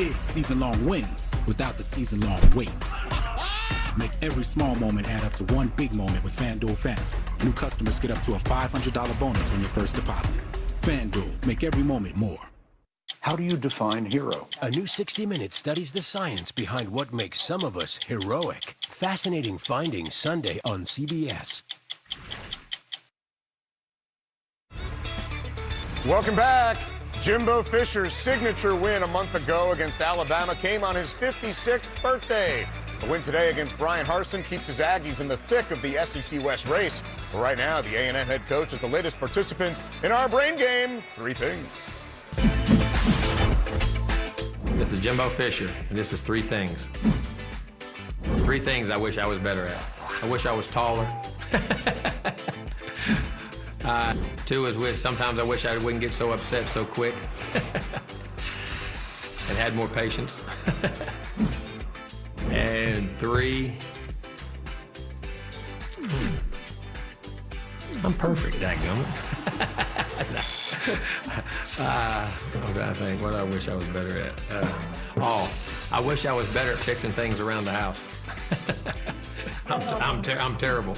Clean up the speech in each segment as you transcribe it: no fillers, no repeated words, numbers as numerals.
big season-long wins without the season-long waits. Make every small moment add up to one big moment with FanDuel Fantasy. New customers get up to a $500 bonus on your first deposit. FanDuel, make every moment more. How do you define hero? A new 60 Minutes studies the science behind what makes some of us heroic. Fascinating findings Sunday on CBS. Welcome back. Jimbo Fisher's signature win a month ago against Alabama came on his 56th birthday. A win today against Brian Harsin keeps his Aggies in the thick of the SEC West race. But right now, the A&M head coach is the latest participant in our brain game. Three things. This is Jimbo Fisher, and this is three things. Three things I wish I was better at. I wish I was taller. Two is sometimes I wish I wouldn't get so upset so quick and had more patience. And three, I'm perfect, dadgummit. I'm trying to think what I wish I was better at. I wish I was better at fixing things around the house. I'm terrible.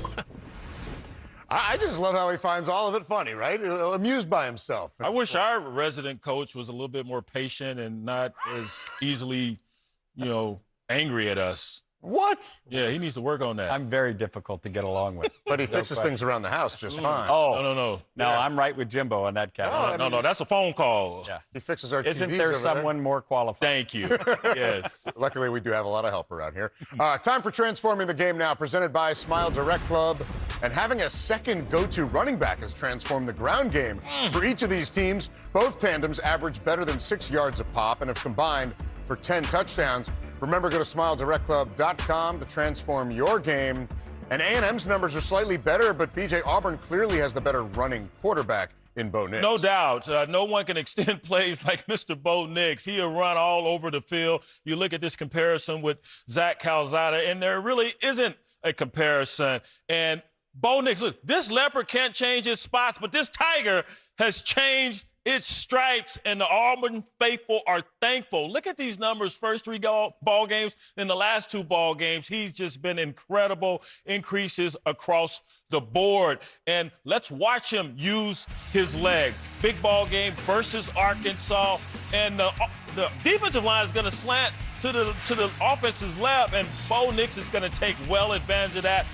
I just love how he finds all of it funny, right? Amused by himself. I wish our resident coach was a little bit more patient and not as easily, angry at us. What? Yeah, he needs to work on that. I'm very difficult to get along with. But he fixes things around the house just fine. Oh. No. No, I'm right with Jimbo on that category. No, that's a phone call. Yeah. He fixes our TVs Isn't there over someone more qualified? Thank you. Yes. Luckily, we do have a lot of help around here. Time for Transforming the Game now, presented by Smile Direct Club. And having a second go-to running back has transformed the ground game. For each of these teams, both tandems average better than 6 yards a pop and have combined for 10 touchdowns. Remember, go to SmileDirectClub.com to transform your game. And A&M's numbers are slightly better, but B.J. Auburn clearly has the better running quarterback in Bo Nix. No doubt. No one can extend plays like Mr. Bo Nix. He'll run all over the field. You look at this comparison with Zach Calzada, and there really isn't a comparison. And Bo Nix, look, this leopard can't change its spots, but this tiger has changed its stripes, and the Auburn faithful are thankful. Look at these numbers, first three ball games. In the last two ball games, he's just been incredible increases across the board. And let's watch him use his leg. Big ball game versus Arkansas, and the defensive line is going to slant to the offense's left, and Bo Nix is going to take well advantage of that.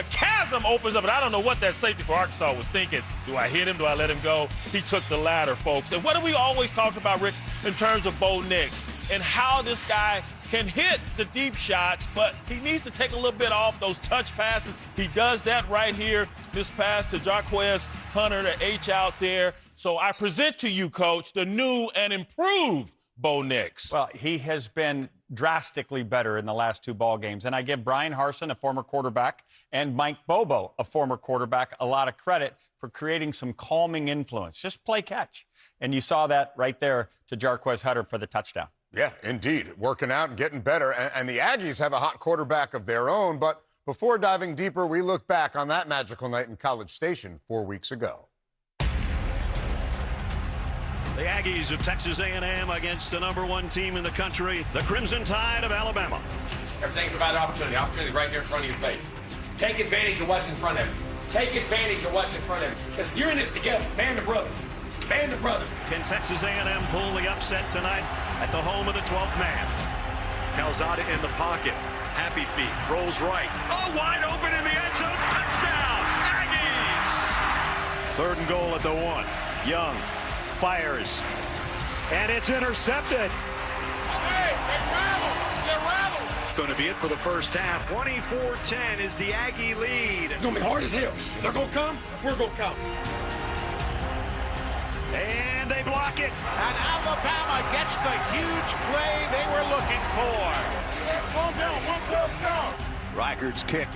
Chasm opens up, and I don't know what that safety for Arkansas was thinking. Do I hit him? Do I let him go? He took the latter, folks. And what do we always talk about, Rick, in terms of Bo Nix and how this guy can hit the deep shots, but he needs to take a little bit off those touch passes. He does that right here. This pass to Jarquez Hunter, the H out there. So I present to you, Coach, the new and improved Bo Nix. Well, he has been drastically better in the last two ball games. And I give Brian Harsin, a former quarterback, and Mike Bobo, a former quarterback, a lot of credit for creating some calming influence. Just play catch. And you saw that right there to Jarquez Hunter for the touchdown. Yeah, indeed. Working out and getting better. And the Aggies have a hot quarterback of their own. But before diving deeper, we look back on that magical night in College Station 4 weeks ago. The Aggies of Texas A&M against the #1 team in the country, the Crimson Tide of Alabama. Everything's about opportunity. Opportunity right here in front of your face. Take advantage of what's in front of you. Take advantage of what's in front of you. Because you're in this together. Band of brothers. Band of brothers. Can Texas A&M pull the upset tonight at the home of the 12th man? Calzada in the pocket. Happy feet. Rolls right. Oh, wide open in the end zone. Touchdown. Aggies. 3rd and goal at the 1. Young fires. And it's intercepted. Hey, they rattled. Going to be it for the first half. 24-10 is the Aggie lead. It's going to be hard as hell. They're going to come. We're going to come. And they block it. And Alabama gets the huge play they were looking for. Reichard's kick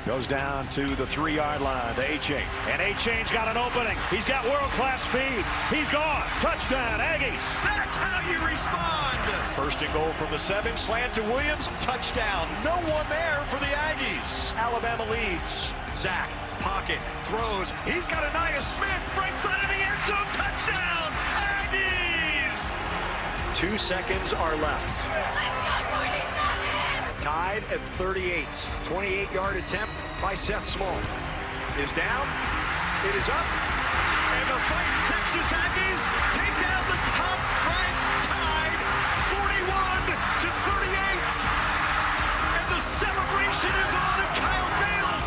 goes down to the 3-yard line to Achane. And Achane's got an opening. He's got world-class speed. He's gone. Touchdown, Aggies. That's how you respond. 1st and goal from the 7. Slant to Williams. Touchdown. No one there for the Aggies. Alabama leads. Zach, pocket, throws. He's got Anaya Smith. Breaks out of the end zone. Touchdown, Aggies. 2 seconds are left. Tied at 38. 28-yard attempt by Seth Small. Is down. It is up. And the fighting Texas Aggies take down the top-ranked Tide 41-38. And the celebration is on at Kyle Field.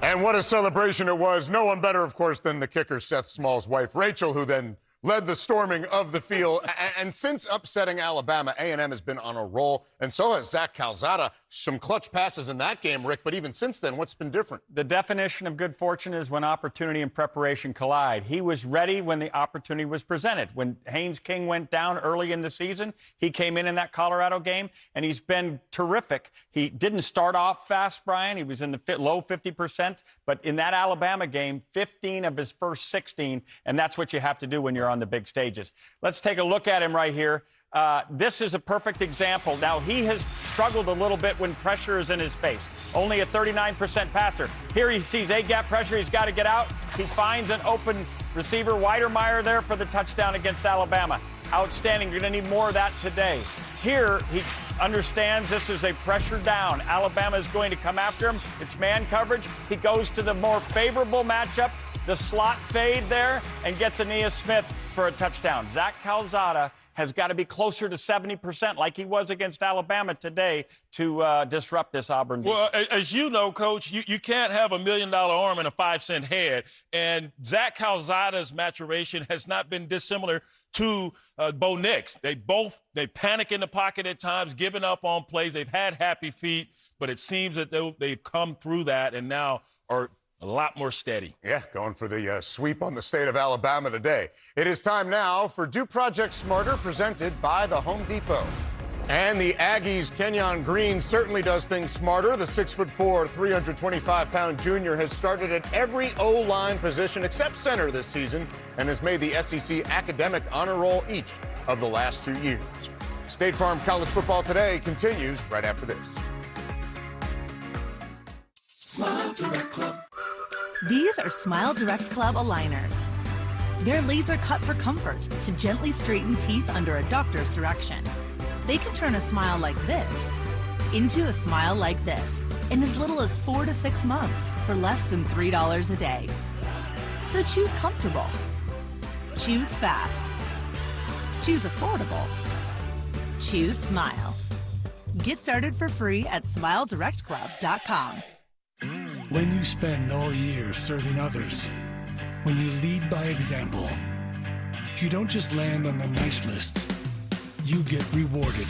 And what a celebration it was. No one better, of course, than the kicker, Seth Small's wife, Rachel, who then led the storming of the field. And since upsetting Alabama, A&M has been on a roll, and so has Zach Calzada. Some clutch passes in that game, Rick, but even since then, what's been different? The definition of good fortune is when opportunity and preparation collide. He was ready when the opportunity was presented. When Haynes King went down early in the season, he came in that Colorado game, and he's been terrific. He didn't start off fast, Brian. He was in the low 50%, but in that Alabama game, 15 of his first 16, and that's what you have to do when you're on the big stages. Let's take a look at him right here. This is a perfect example. Now, he has struggled a little bit when pressure is in his face. Only a 39% passer. Here he sees A-gap pressure. He's got to get out. He finds an open receiver, Weidermeyer, there for the touchdown against Alabama. Outstanding. You're going to need more of that today. Here, he understands this is a pressure down. Alabama is going to come after him. It's man coverage. He goes to the more favorable matchup, the slot fade there, and gets Aeneas Smith for a touchdown. Zach Calzada has got to be closer to 70% like he was against Alabama today to disrupt this Auburn defense. Well, as you know, Coach, you can't have $1 million arm and a 5-cent head. And Zach Calzada's maturation has not been dissimilar to Bo Nix. They panic in the pocket at times, giving up on plays. They've had happy feet, but it seems that they've come through that and now are a lot more steady. Yeah, going for the sweep on the state of Alabama today. It is time now for Do Project Smarter, presented by the Home Depot. And the Aggies' Kenyon Green certainly does things smarter. The 6'4", 325-pound junior has started at every O-line position except center this season and has made the SEC academic honor roll each of the last 2 years. State Farm College Football Today continues right after this. Smile Direct Club. These are Smile Direct Club aligners. They're laser cut for comfort to gently straighten teeth under a doctor's direction. They can turn a smile like this into a smile like this in as little as 4 to 6 months for less than $3 a day. So choose comfortable, choose fast, choose affordable, choose smile. Get started for free at SmileDirectClub.com. When you spend all year serving others, when you lead by example, you don't just land on the nice list, you get rewarded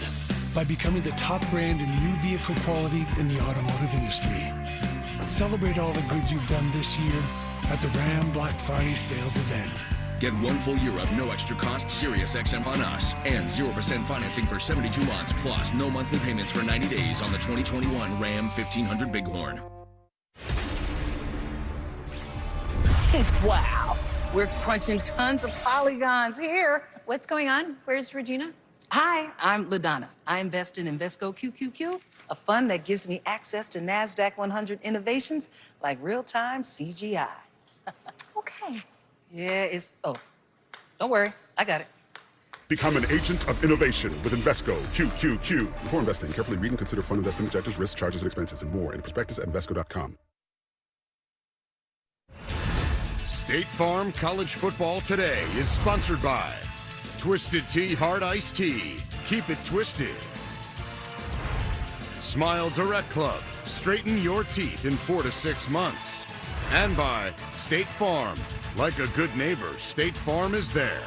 by becoming the top brand in new vehicle quality in the automotive industry. Celebrate all the good you've done this year at the Ram Black Friday sales event. Get 1 full year of no extra cost Sirius XM on us and 0% financing for 72 months, plus no monthly payments for 90 days on the 2021 Ram 1500 Bighorn. Wow, we're crunching tons of polygons here. What's going on? Where's Regina? Hi, I'm LaDonna. I invest in Invesco QQQ, a fund that gives me access to NASDAQ 100 innovations like real-time CGI. Okay. Yeah, don't worry, I got it. Become an agent of innovation with Invesco QQQ. Before investing, carefully read and consider fund investment objectives, risks, charges, and expenses, and more in the prospectus at Invesco.com. State Farm College Football Today is sponsored by Twisted Tea Hard Iced Tea. Keep it twisted. Smile Direct Club. Straighten your teeth in 4 to 6 months. And by State Farm. Like a good neighbor, State Farm is there.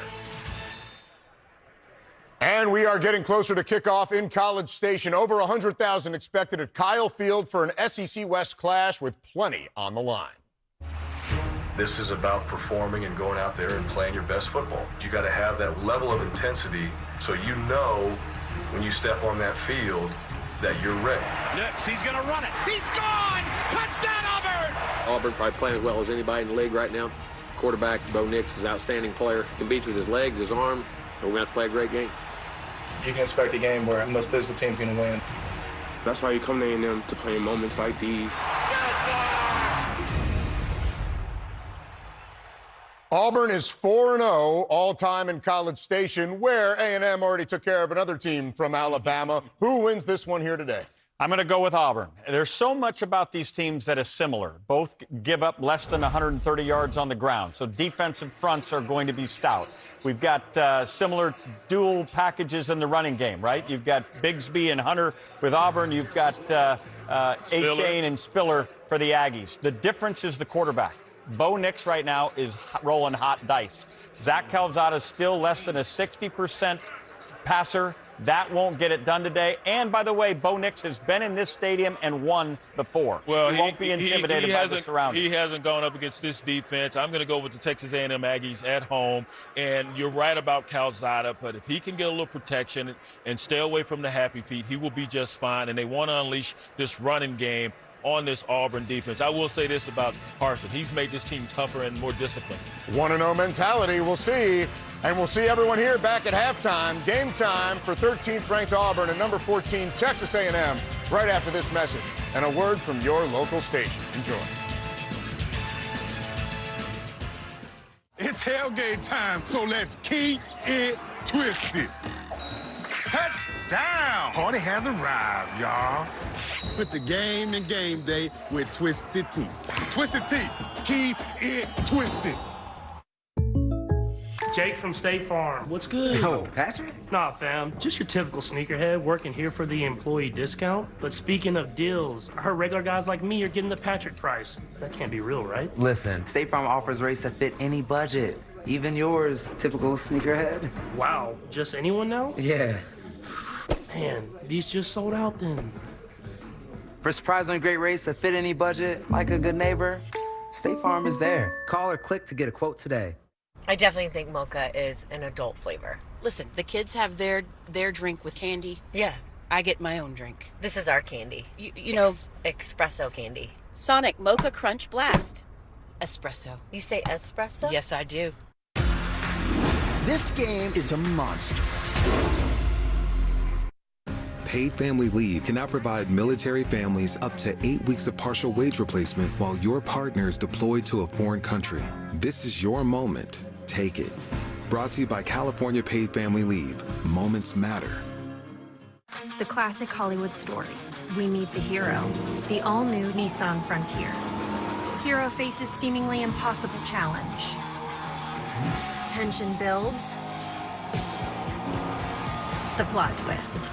And we are getting closer to kickoff in College Station. Over 100,000 expected at Kyle Field for an SEC West clash with plenty on the line. This is about performing and going out there and playing your best football. You got to have that level of intensity so you know when you step on that field that you're ready. Nips, he's going to run it. He's gone! Touchdown, Auburn! Auburn probably playing as well as anybody in the league right now. Quarterback Bo Nix is an outstanding player. He can beat you with his legs, his arm, and we're going to have to play a great game. You can expect a game where the most physical team's going to win. That's why you come to A&M to play in moments like these. Auburn is 4-0 all-time in College Station, where A&M already took care of another team from Alabama. Who wins this one here today? I'm going to go with Auburn. There's so much about these teams that is similar. Both give up less than 130 yards on the ground, so defensive fronts are going to be stout. We've got similar dual packages in the running game, right? You've got Bigsby and Hunter with Auburn. You've got A-Chain and Spiller for the Aggies. The difference is the quarterback. Bo Nix right now is rolling hot dice. Zach Calzada is still less than a 60% passer. That won't get it done today. And, by the way, Bo Nix has been in this stadium and won before. Well, he won't be intimidated by the surroundings. He hasn't gone up against this defense. I'm going to go with the Texas A&M Aggies at home. And you're right about Calzada, but if he can get a little protection and stay away from the happy feet, he will be just fine. And they want to unleash this running game on this Auburn defense. I will say this about Harsin. He's made this team tougher and more disciplined. 1-0 mentality. We'll see. And we'll see everyone here back at halftime. Game time for 13th ranked Auburn and number 14 Texas A&M right after this message. And a word from your local station. Enjoy. It's tailgate time, so let's keep it twisted. Touchdown! Party has arrived, y'all. Put the game in game day with Twisted Tea. Twisted Tea, keep it twisted. Jake from State Farm. What's good? Yo, Patrick? Nah, fam. Just your typical sneakerhead working here for the employee discount. But speaking of deals, I heard regular guys like me are getting the Patrick price. That can't be real, right? Listen, State Farm offers rates that fit any budget. Even yours, typical sneakerhead. Wow. Just anyone now? Yeah. Man, these just sold out then. For surprisingly great rates that fit any budget, like a good neighbor, State Farm is there. Call or click to get a quote today. I definitely think mocha is an adult flavor. Listen, the kids have their drink with candy. Yeah. I get my own drink. This is our candy. You know... espresso candy. Sonic Mocha Crunch Blast. Espresso. You say espresso? Yes, I do. This game is a monster. Paid family leave can now provide military families up to 8 weeks of partial wage replacement while your partner is deployed to a foreign country. This is your moment. Take it. Brought to you by California Paid Family Leave. Moments matter. The classic Hollywood story. We meet the hero, the all-new Nissan Frontier. Hero faces seemingly impossible challenge. Tension builds. The plot twist.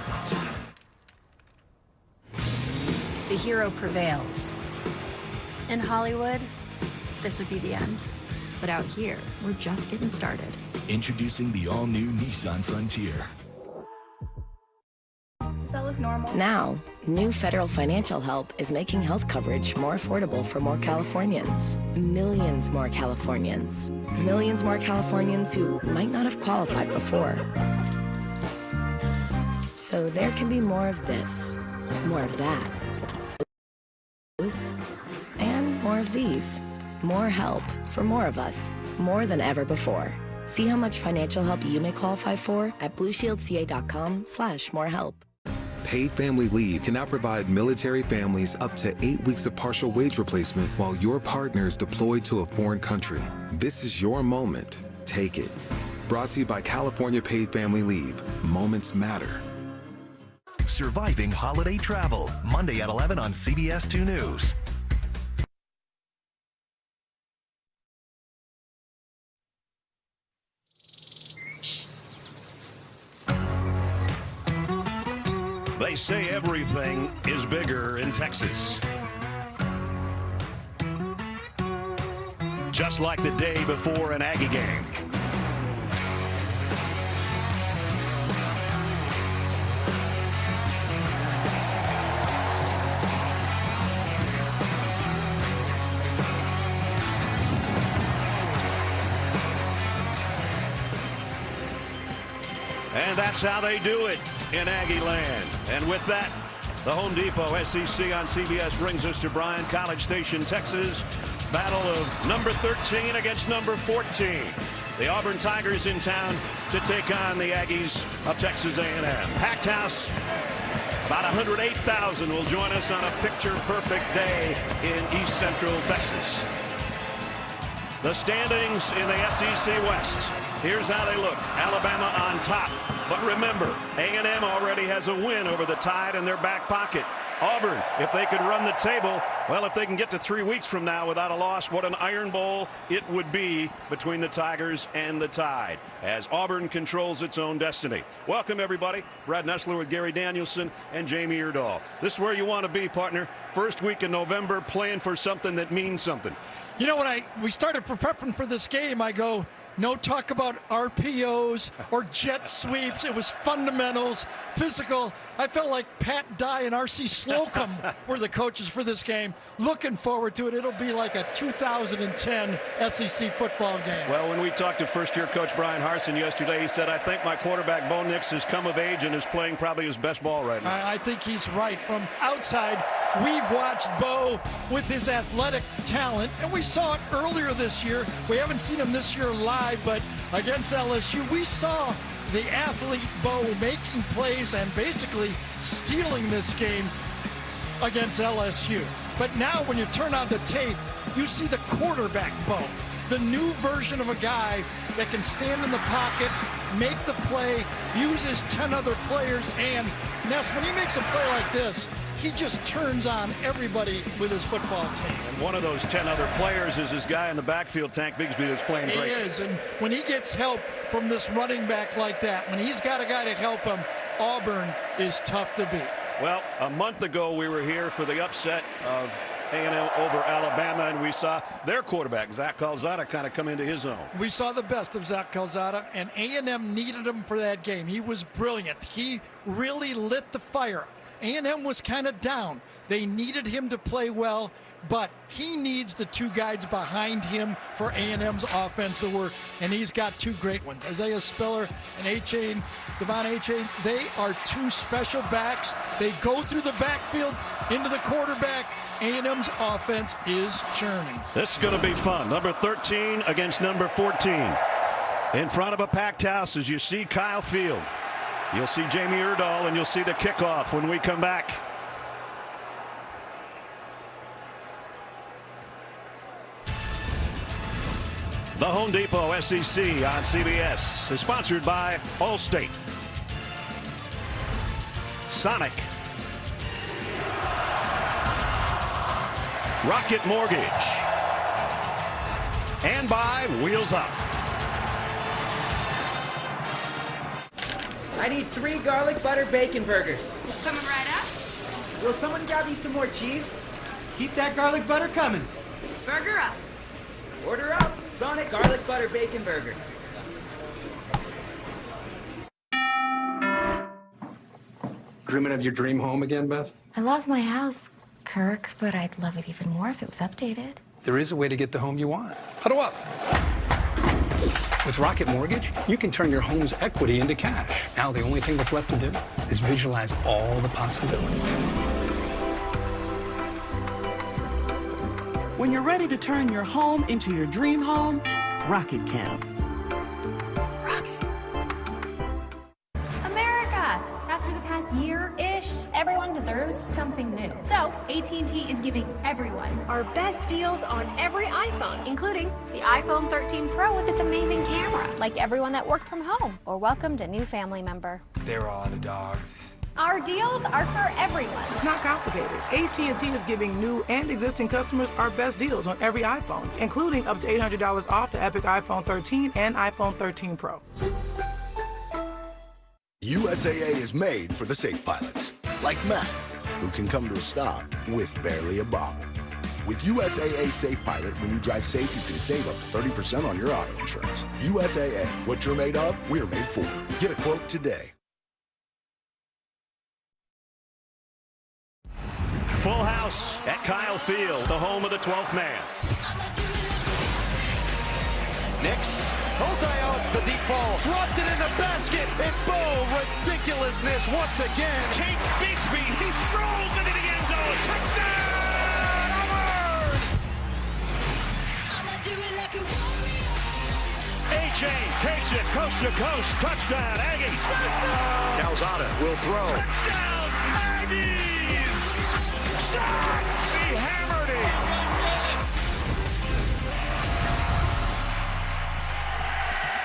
The hero prevails. In Hollywood, this would be the end. But out here, we're just getting started. Introducing the all-new Nissan Frontier. Does that look normal? Now, new federal financial help is making health coverage more affordable for more Californians. Millions more Californians. Millions more Californians who might not have qualified before. So there can be more of this, more of that, and more of these. More help for more of us, more than ever before. See how much financial help you may qualify for at blueshieldca.com/morehelp. Paid family leave can now provide military families up to 8 weeks of partial wage replacement while your partner is deployed to a foreign country. This is your moment. Take it. Brought to you by California Paid Family Leave. Moments matter. Surviving holiday travel, Monday at 11 on CBS 2 News. They say everything is bigger in Texas. Just like the day before an Aggie game. And that's how they do it in Aggie land. And with that, the Home Depot SEC on CBS brings us to Bryan, College Station, Texas. Battle of number 13 against number 14. The Auburn Tigers in town to take on the Aggies of Texas A&M. Packed house. About 108,000 will join us on a picture-perfect day in East Central Texas. The standings in the SEC West. Here's how they look. Alabama on top. But remember, A&M already has a win over the Tide in their back pocket. Auburn, if they could run the table, well, if they can get to 3 weeks from now without a loss, what an Iron Bowl it would be between the Tigers and the Tide as Auburn controls its own destiny. Welcome, everybody. Brad Nessler with Gary Danielson and Jamie Erdahl. This is where you want to be, partner. First week in November, playing for something that means something. You know, when we started prepping for this game, I go, no talk about RPOs or jet sweeps. It was fundamentals, physical. I felt like Pat Dye and R.C. Slocum were the coaches for this game. Looking forward to it. It'll be like a 2010 SEC football game. Well, when we talked to first-year coach Brian Harsin yesterday, he said, I think my quarterback, Bo Nix, has come of age and is playing probably his best ball right now. I think he's right. From outside, we've watched Bo with his athletic talent, and we saw it earlier this year. We haven't seen him this year live, but against LSU, we saw the athlete Bo making plays and basically stealing this game against LSU. But now when you turn on the tape, you see the quarterback Bo, the new version of a guy that can stand in the pocket, make the play, use his 10 other players, and Ness, when he makes a play like this, he just turns on everybody with his football team. And one of those 10 other players is this guy in the backfield, Tank Bigsby, that's playing great. He is, and when he gets help from this running back like that, when he's got a guy to help him, Auburn is tough to beat. Well, a month ago we were here for the upset of A&M over Alabama, and we saw their quarterback, Zach Calzada, kind of come into his own. We saw the best of Zach Calzada, and A&M needed him for that game. He was brilliant. He really lit the fire. A&M was kind of down. They needed him to play well, but he needs the two guys behind him for A&M's offense to work, and he's got two great ones. Isaiah Spiller and Devon Achane, they are two special backs. They go through the backfield into the quarterback. A&M's offense is churning. This is going to be fun. Number 13 against number 14. In front of a packed house as you see Kyle Field. You'll see Jamie Erdahl, and you'll see the kickoff when we come back. The Home Depot SEC on CBS is sponsored by Allstate, Sonic, Rocket Mortgage, and by Wheels Up. I need 3 garlic butter bacon burgers. Coming right up. Will someone grab me some more cheese? Keep that garlic butter coming. Burger up. Order up. Sonic garlic butter bacon burger. Dreaming of your dream home again, Beth? I love my house, Kirk, but I'd love it even more if it was updated. There is a way to get the home you want. Huddle up. With Rocket Mortgage, you can turn your home's equity into cash. Now the only thing that's left to do is visualize all the possibilities. When you're ready to turn your home into your dream home, Rocket can. America! After the past year-ish, everyone deserves something new. So, AT&T is giving everyone our best deals on every iPhone, including the iPhone 13 Pro with its amazing camera, like everyone that worked from home or welcomed a new family member. There are the dogs. Our deals are for everyone. It's not complicated. AT&T is giving new and existing customers our best deals on every iPhone, including up to $800 off the Epic iPhone 13 and iPhone 13 Pro. USAA is made for the safe pilots, like Matt, who can come to a stop with barely a bobble. With USAA Safe Pilot, when you drive safe, you can save up to 30% on your auto insurance. USAA, what you're made of, we're made for. Get a quote today. Full house at Kyle Field, the home of the 12th man. Nix, out the deep ball, dropped it in the basket. It's Bo, ridiculousness once again. Tank Bigsby, he strolls into the end zone. Touchdown, Auburn! A-Chain takes it coast to coast. Touchdown, Aggies. Calzada will throw. Touchdown, Aggies! Sack! He hammered him.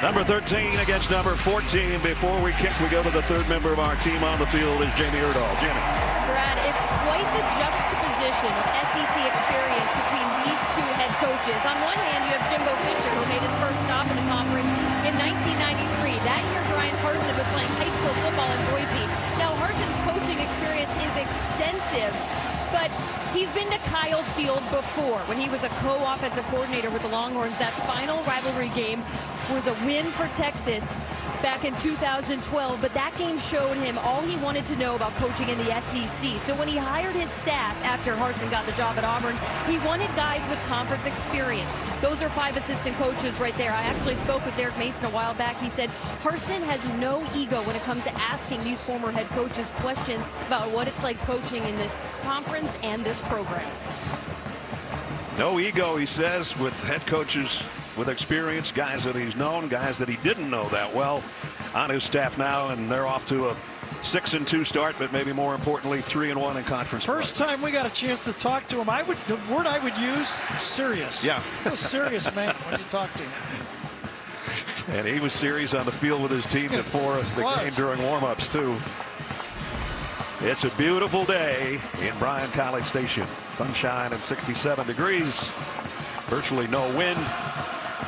Number 13 against number 14. Before we kick, we go to the third member of our team on the field is Jamie Erdahl. Jamie. Brad, it's quite the juxtaposition of SEC experience between these two head coaches. On one hand, you have Jimbo Fisher, who made his first stop in the conference in 1993. That year, Brian Harsin was playing high school football in Boise. Now, Harsin's coaching experience is extensive, but he's been to Kyle Field before when he was a co-offensive coordinator with the Longhorns. That final rivalry game was a win for Texas back in 2012, but that game showed him all he wanted to know about coaching in the SEC. So when he hired his staff after Harsin got the job at Auburn, he wanted guys with conference experience. Those are 5 assistant coaches right there. I actually spoke with Derek Mason a while back. He said Harsin has no ego when it comes to asking these former head coaches questions about what it's like coaching in this conference and this program. No ego, he says, with head coaches with experience, guys that he's known, guys that he didn't know that well on his staff now, and they're off to a 6-2 start, but maybe more importantly 3-1 in conference. First time we got a chance to talk to him, the word I would use, serious. Yeah. A serious man when you talk to him. And he was serious on the field with his team before the game during warm-ups too. It's a beautiful day in Bryan College Station. Sunshine and 67 degrees. Virtually no wind.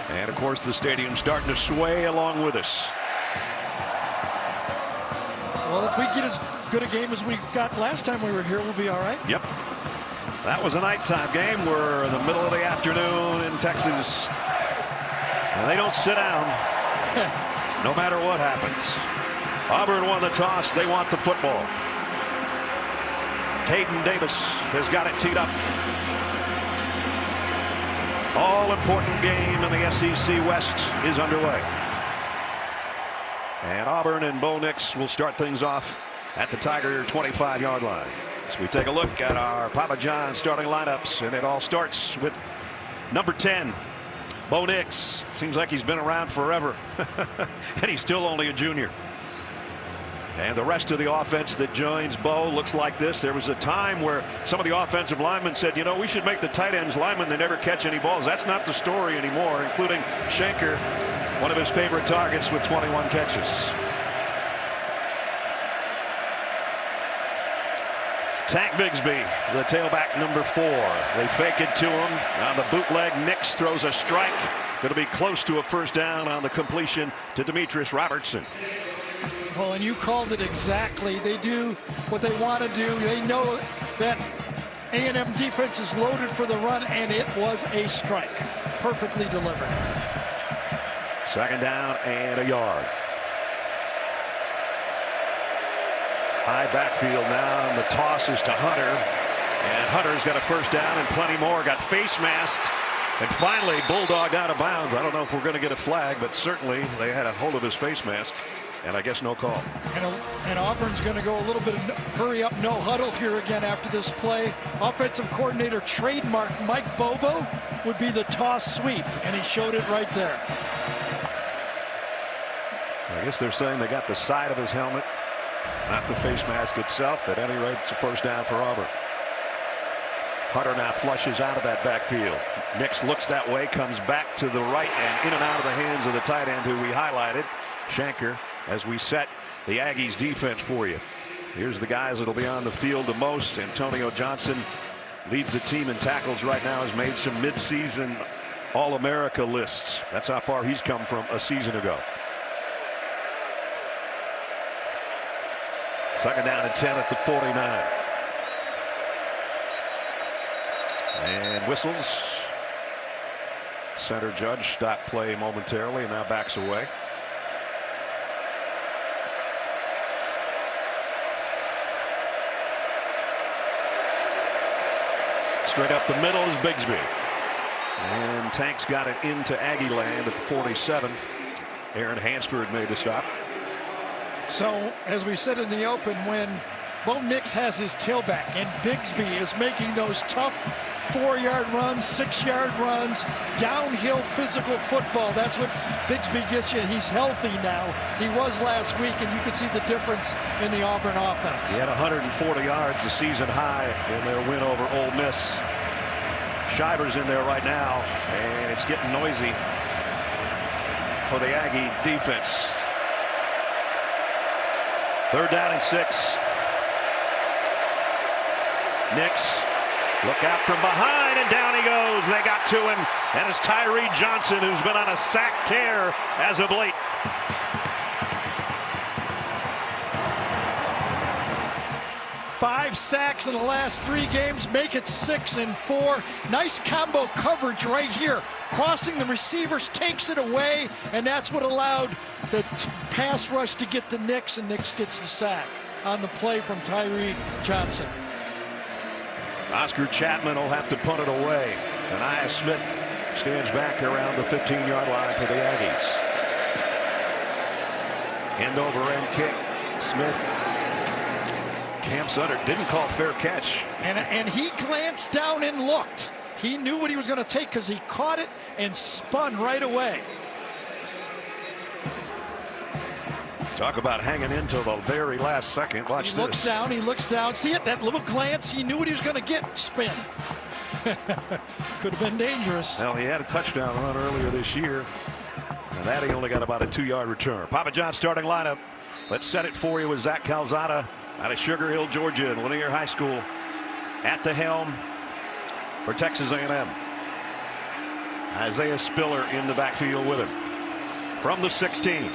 And of course the stadium's starting to sway along with us. Well, if we get as good a game as we got last time we were here, we'll be all right. Yep. That was a nighttime game. We're in the middle of the afternoon in Texas. And they don't sit down no matter what happens. Auburn won the toss. They want the football. Caden Davis has got it teed up. All-important game in the SEC West is underway. And Auburn and Bo Nix will start things off at the Tiger 25-yard line. So we take a look at our Papa John starting lineups, and it all starts with number 10, Bo Nix. Seems like he's been around forever, and he's still only a junior. And the rest of the offense that joins Bo looks like this. There was a time where some of the offensive linemen said, you know, we should make the tight ends linemen that never catch any balls. That's not the story anymore, including Shanker, one of his favorite targets with 21 catches. Tank Bigsby, the tailback, number 4. They fake it to him on the bootleg. Nix throws a strike. Going to be close to a first down on the completion to Demetrius Robertson. Well, and you called it exactly. They do what they want to do. They know that A&M defense is loaded for the run, and it was a strike. Perfectly delivered. Second down and a yard. High backfield now, and the toss is to Hunter. And Hunter's got a first down and plenty more. Got face masked. And finally, Bulldog out of bounds. I don't know if we're going to get a flag, but certainly they had a hold of his face mask. And I guess no call. And Auburn's going to go a little bit of hurry up, no huddle here again after this play. Offensive coordinator trademark Mike Bobo would be the toss sweep, and he showed it right there. I guess they're saying they got the side of his helmet, not the face mask itself. At any rate, it's a first down for Auburn. Hunter now flushes out of that backfield. Nix looks that way, comes back to the right and in and out of the hands of the tight end who we highlighted, Shanker, as we set the Aggies defense for you. Here's the guys that'll be on the field the most. Antonio Johnson leads the team in tackles right now, has made some midseason All-America lists. That's how far he's come from a season ago. Second down and 10 at the 49. And whistles. Center judge stopped play momentarily and now backs away. Straight up the middle is Bigsby. And Tank's got it into Aggie land at the 47. Aaron Hansford made the stop. So, as we said in the open, when Bo Nix has his tailback and Bigsby is making those tough 4-yard runs, 6-yard runs, downhill physical football, that's what Bigsby gets you. He's healthy now. He was last week, and you can see the difference in the Auburn offense. He had 140 yards, a season high in their win over Ole Miss. Shiver's in there right now, and it's getting noisy. for the Aggie defense. 3rd down and 6. Nix, look out from behind, and down he goes. They got to him, and it's Tyree Johnson, who's been on a sack tear as of late. Five sacks in the last 3 games, make it 6 and 4. Nice combo coverage right here. Crossing the receivers, takes it away, and that's what allowed the pass rush to get to Nix, and Nix gets the sack on the play from Tyree Johnson. Oscar Chapman will have to punt it away. And Smith stands back around the 15-yard line for the Aggies. End over end kick. Smith. Cam Sutter didn't call fair catch. And he glanced down and looked. He knew what he was going to take because he caught it and spun right away. Talk about hanging in till the very last second. Watch this. He looks down. See it? That little glance. He knew what he was going to get. Spin. Could have been dangerous. Well, he had a touchdown run earlier this year. And that he only got about a 2-yard return. Papa John's starting lineup. Let's set it for you with Zach Calzada out of Sugar Hill, Georgia, and Lanier High School at the helm for Texas A&M. Isaiah Spiller in the backfield with him. From the 16.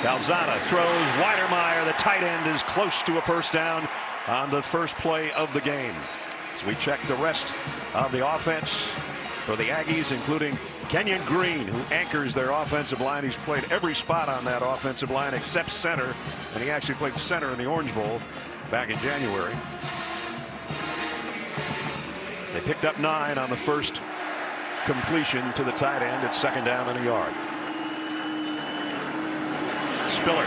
Calzada throws. Weidermeyer, the tight end, is close to a first down on the first play of the game. As we check the rest of the offense for the Aggies, including Kenyon Green, who anchors their offensive line. He's played every spot on that offensive line except center, and he actually played center in the Orange Bowl back in January. They picked up 9 on the first completion to the tight end. It's 2nd down and a yard. Spiller,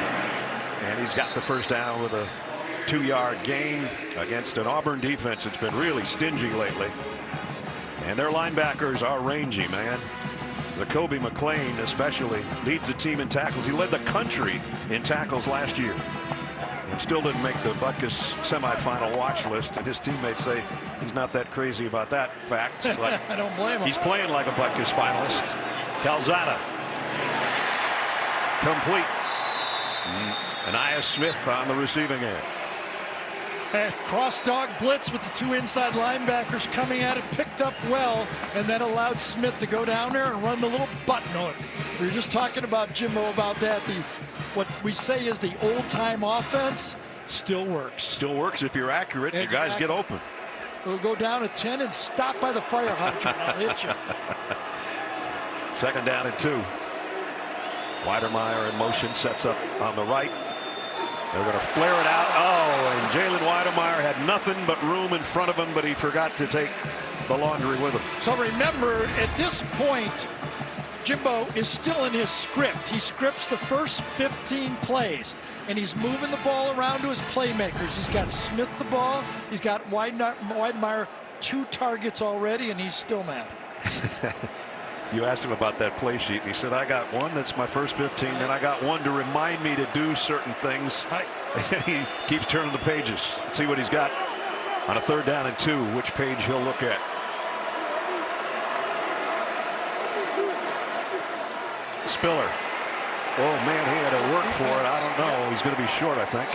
and he's got the first down with a 2-yard gain against an Auburn defense that's been really stingy lately. And their linebackers are rangy, man. Jacoby McClain especially leads the team in tackles. He led the country in tackles last year and still didn't make the Butkus semifinal watch list, and his teammates say he's not that crazy about that fact. But I don't blame him. He's playing like a Butkus finalist. Calzada complete. Anaya Smith on the receiving end. And cross dog blitz with the 2 inside linebackers coming at it, picked up well, and then allowed Smith to go down there and run the little button hook. We were just talking about Jimbo about that. What we say is the old-time offense still works. Still works if you're accurate. You guys get open. We'll go down at 10 and stop by the fire hydrant. I'll hit you. 2nd down and 2. Weidermeyer in motion, sets up on the right. They're going to flare it out. Oh, and Jalen Weidermeyer had nothing but room in front of him, but he forgot to take the laundry with him. So remember, at this point, Jimbo is still in his script. He scripts the first 15 plays, and he's moving the ball around to his playmakers. He's got Smith the ball. He's got Weidermeyer 2 targets already, and he's still mad. You asked him about that play sheet, and he said, I got one that's my first 15, and I got one to remind me to do certain things. He keeps turning the pages. Let's see what he's got on a 3rd down and 2, which page he'll look at. Spiller. Oh, man, he had to work for it. I don't know. He's going to be short, I think.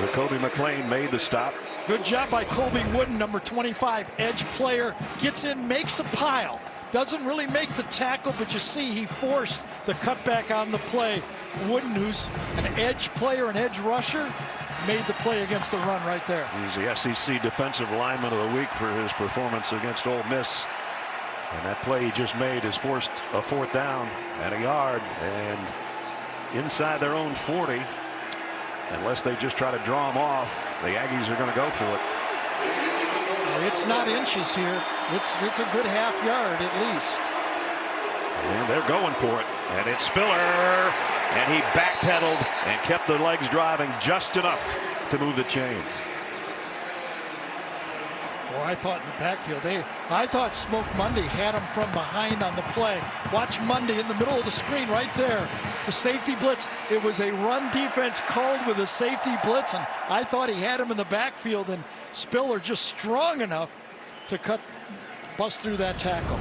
Jacoby McClain made the stop. Good job by Colby Wooden, number 25, edge player. Gets in, makes a pile. Doesn't really make the tackle, but you see he forced the cutback on the play. Wooden, who's an edge player, an edge rusher, made the play against the run right there. He's the SEC Defensive Lineman of the Week for his performance against Ole Miss. And that play he just made has forced a 4th down and a yard. And inside their own 40, unless they just try to draw them off, the Aggies are going to go for it. It's not inches here. It's a good half yard at least. And they're going for it. And it's Spiller. And he backpedaled and kept the legs driving just enough to move the chains. Well, I thought in the backfield, I thought Smoke Monday had him from behind on the play. Watch Monday in the middle of the screen right there. The safety blitz. It was a run defense called with a safety blitz, and I thought he had him in the backfield, and Spiller just strong enough to bust through that tackle.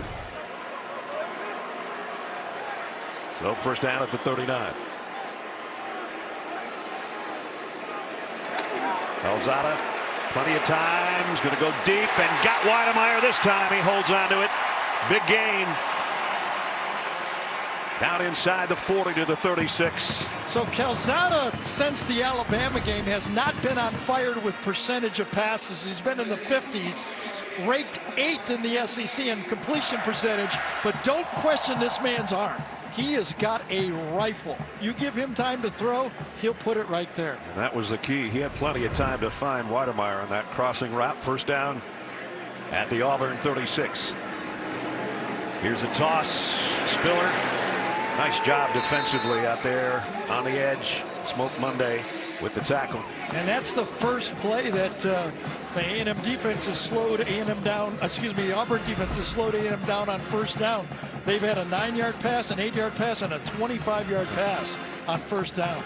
So first down at the 39. Calzada, plenty of time. He's going to go deep and got Weidemeyer this time. He holds on to it. Big gain. Down inside the 40 to the 36. So Calzada, since the Alabama game, has not been on fire with percentage of passes. He's been in the 50s, ranked 8th in the SEC in completion percentage. But don't question this man's arm. He has got a rifle. You give him time to throw, he'll put it right there. And that was the key. He had plenty of time to find Weidemeyer on that crossing route. First down at the Auburn 36. Here's a toss. Spiller. Nice job defensively out there on the edge. Smoke Monday with the tackle. And that's the first play that the A&M defense has slowed A&M down. Excuse me, the Auburn defense has slowed A&M down on first down. They've had a 9-yard pass, an 8-yard pass, and a 25-yard pass on first down.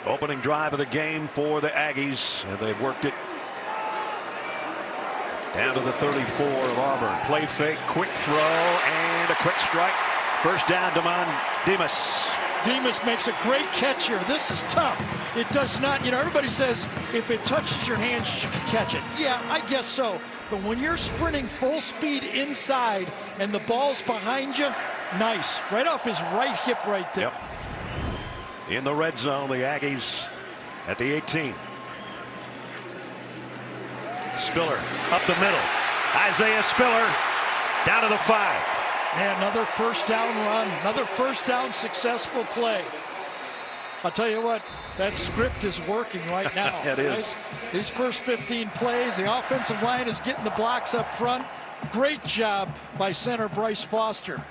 Opening drive of the game for the Aggies, and they've worked it down to the 34 of Auburn. Play fake, quick throw, and a quick strike. First down, Demas. Demas makes a great catch here. This is tough. It does not, everybody says if it touches your hands, you can catch it. Yeah, I guess so. But when you're sprinting full speed inside and the ball's behind you, nice. Right off his right hip right there. Yep. In the red zone, the Aggies at the 18. Spiller up the middle. Isaiah Spiller down to the 5. And another first down run, another first down successful play. I'll tell you what, that script is working right now. It is. These first 15 plays, the offensive line is getting the blocks up front. Great job by center Bryce Foster.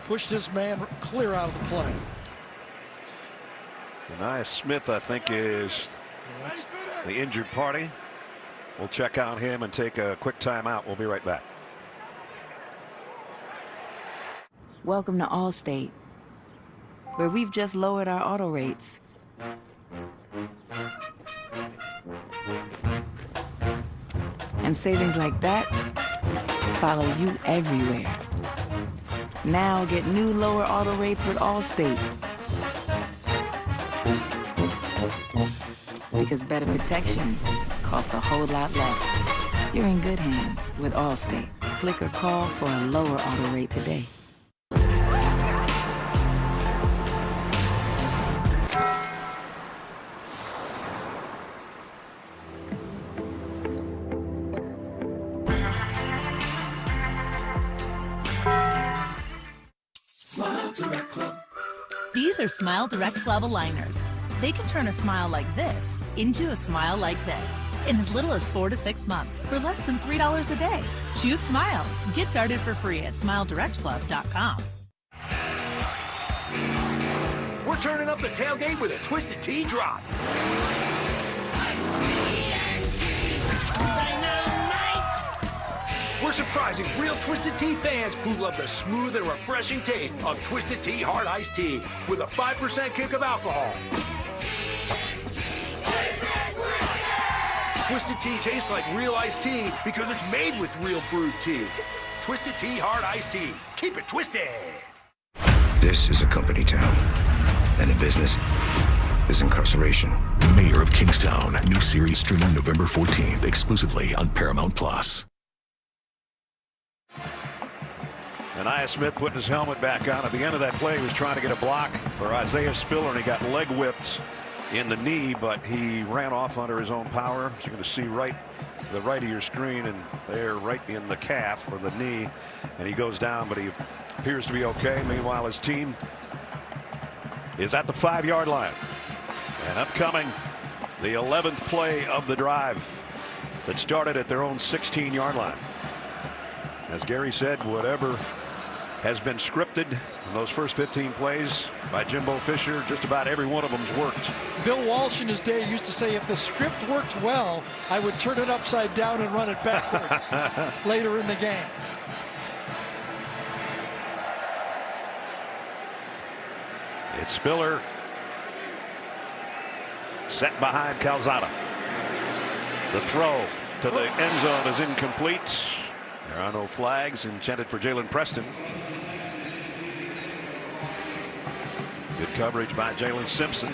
Pushed his man clear out of the play. Anaya Smith, I think, is the injured party. We'll check on him and take a quick timeout. We'll be right back. Welcome to Allstate, where we've just lowered our auto rates. And savings like that follow you everywhere. Now get new lower auto rates with Allstate. Because better protection costs a whole lot less. You're in good hands with Allstate. Click or call for a lower auto rate today. These are Smile Direct Club aligners. They can turn a smile like this into a smile like this in as little as 4 to 6 months for less than $3 a day. Choose Smile. Get started for free at SmileDirectClub.com. We're turning up the tailgate with a Twisted Tea drop. We're surprising real Twisted Tea fans who love the smooth and refreshing taste of Twisted Tea Hard Iced Tea with a 5% kick of alcohol. Twisted Tea tastes like real iced tea because it's made with real brewed tea. Twisted Tea Hard Iced Tea. Keep it twisted. This is a company town, and the business is incarceration. Mayor of Kingstown. New series streaming November 14th exclusively on Paramount Plus. Anaya Smith putting his helmet back on. At the end of that play, he was trying to get a block for Isaiah Spiller, and he got leg whipped in the knee, but he ran off under his own power. So you're going to see the right of your screen, and there right in the calf or the knee, and he goes down, but he appears to be okay. Meanwhile, his team is at the 5-yard line. And upcoming, the 11th play of the drive that started at their own 16-yard line. As Gary said, whatever has been scripted in those first 15 plays by Jimbo Fisher, just about every one of them's worked. Bill Walsh in his day used to say, if the script worked well, I would turn it upside down and run it backwards later in the game. It's Spiller set behind Calzada. The throw to the end zone is incomplete. There are no flags intended for Jalen Preston. Good coverage by Jalen Simpson.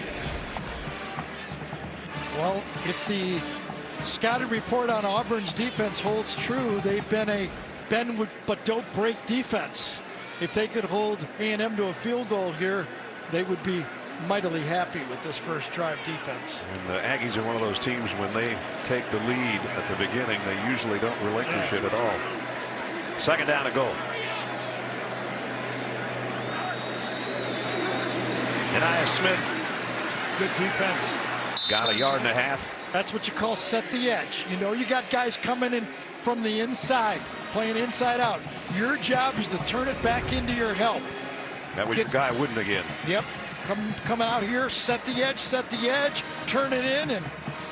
Well, if the scouting report on Auburn's defense holds true, they've been a bend but don't break defense. If they could hold A&M to a field goal here, they would be mightily happy with this first drive defense. And the Aggies are one of those teams, when they take the lead at the beginning, they usually don't relinquish it at all. Second down and goal. Anaya Smith. Good defense. Got a yard and a half. That's what you call set the edge. You know, you got guys coming in from the inside, playing inside out. Your job is to turn it back into your help. That was your guy Wooden again. Yep. Come out here, set the edge, turn it in, and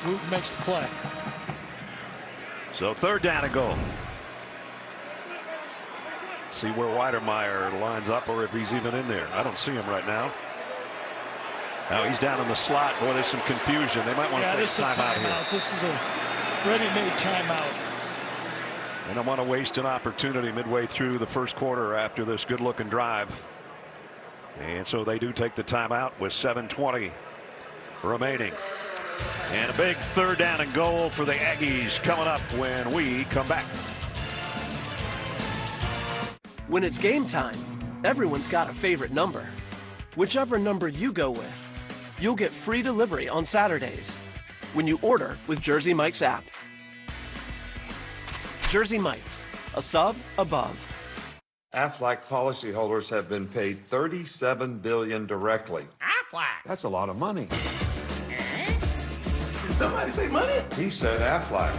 Wooten makes the play. So third down and goal. See where Weidermeyer lines up, or if he's even in there. I don't see him right now. Now he's down in the slot. Boy, there's some confusion. They might want to take a timeout here. This is a ready-made timeout. They don't want to waste an opportunity midway through the first quarter after this good-looking drive. And so they do take the timeout with 7:20 remaining. And a big third down and goal for the Aggies coming up when we come back. When it's game time, everyone's got a favorite number. Whichever number you go with, you'll get free delivery on Saturdays when you order with Jersey Mike's app. Jersey Mike's, a sub above. Aflac policyholders have been paid $37 billion directly. Aflac. That's a lot of money. Did somebody say money? He said Aflac.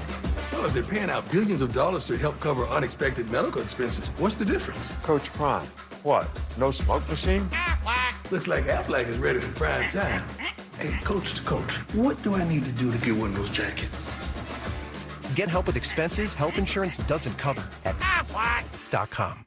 Well, if they're paying out billions of dollars to help cover unexpected medical expenses, what's the difference? Coach Prime, what? No smoke machine? Aflac. Looks like Aflac is ready for prime time. Hey, coach to coach, what do I need to do to get one of those jackets? Get help with expenses health insurance doesn't cover at Aflac.com.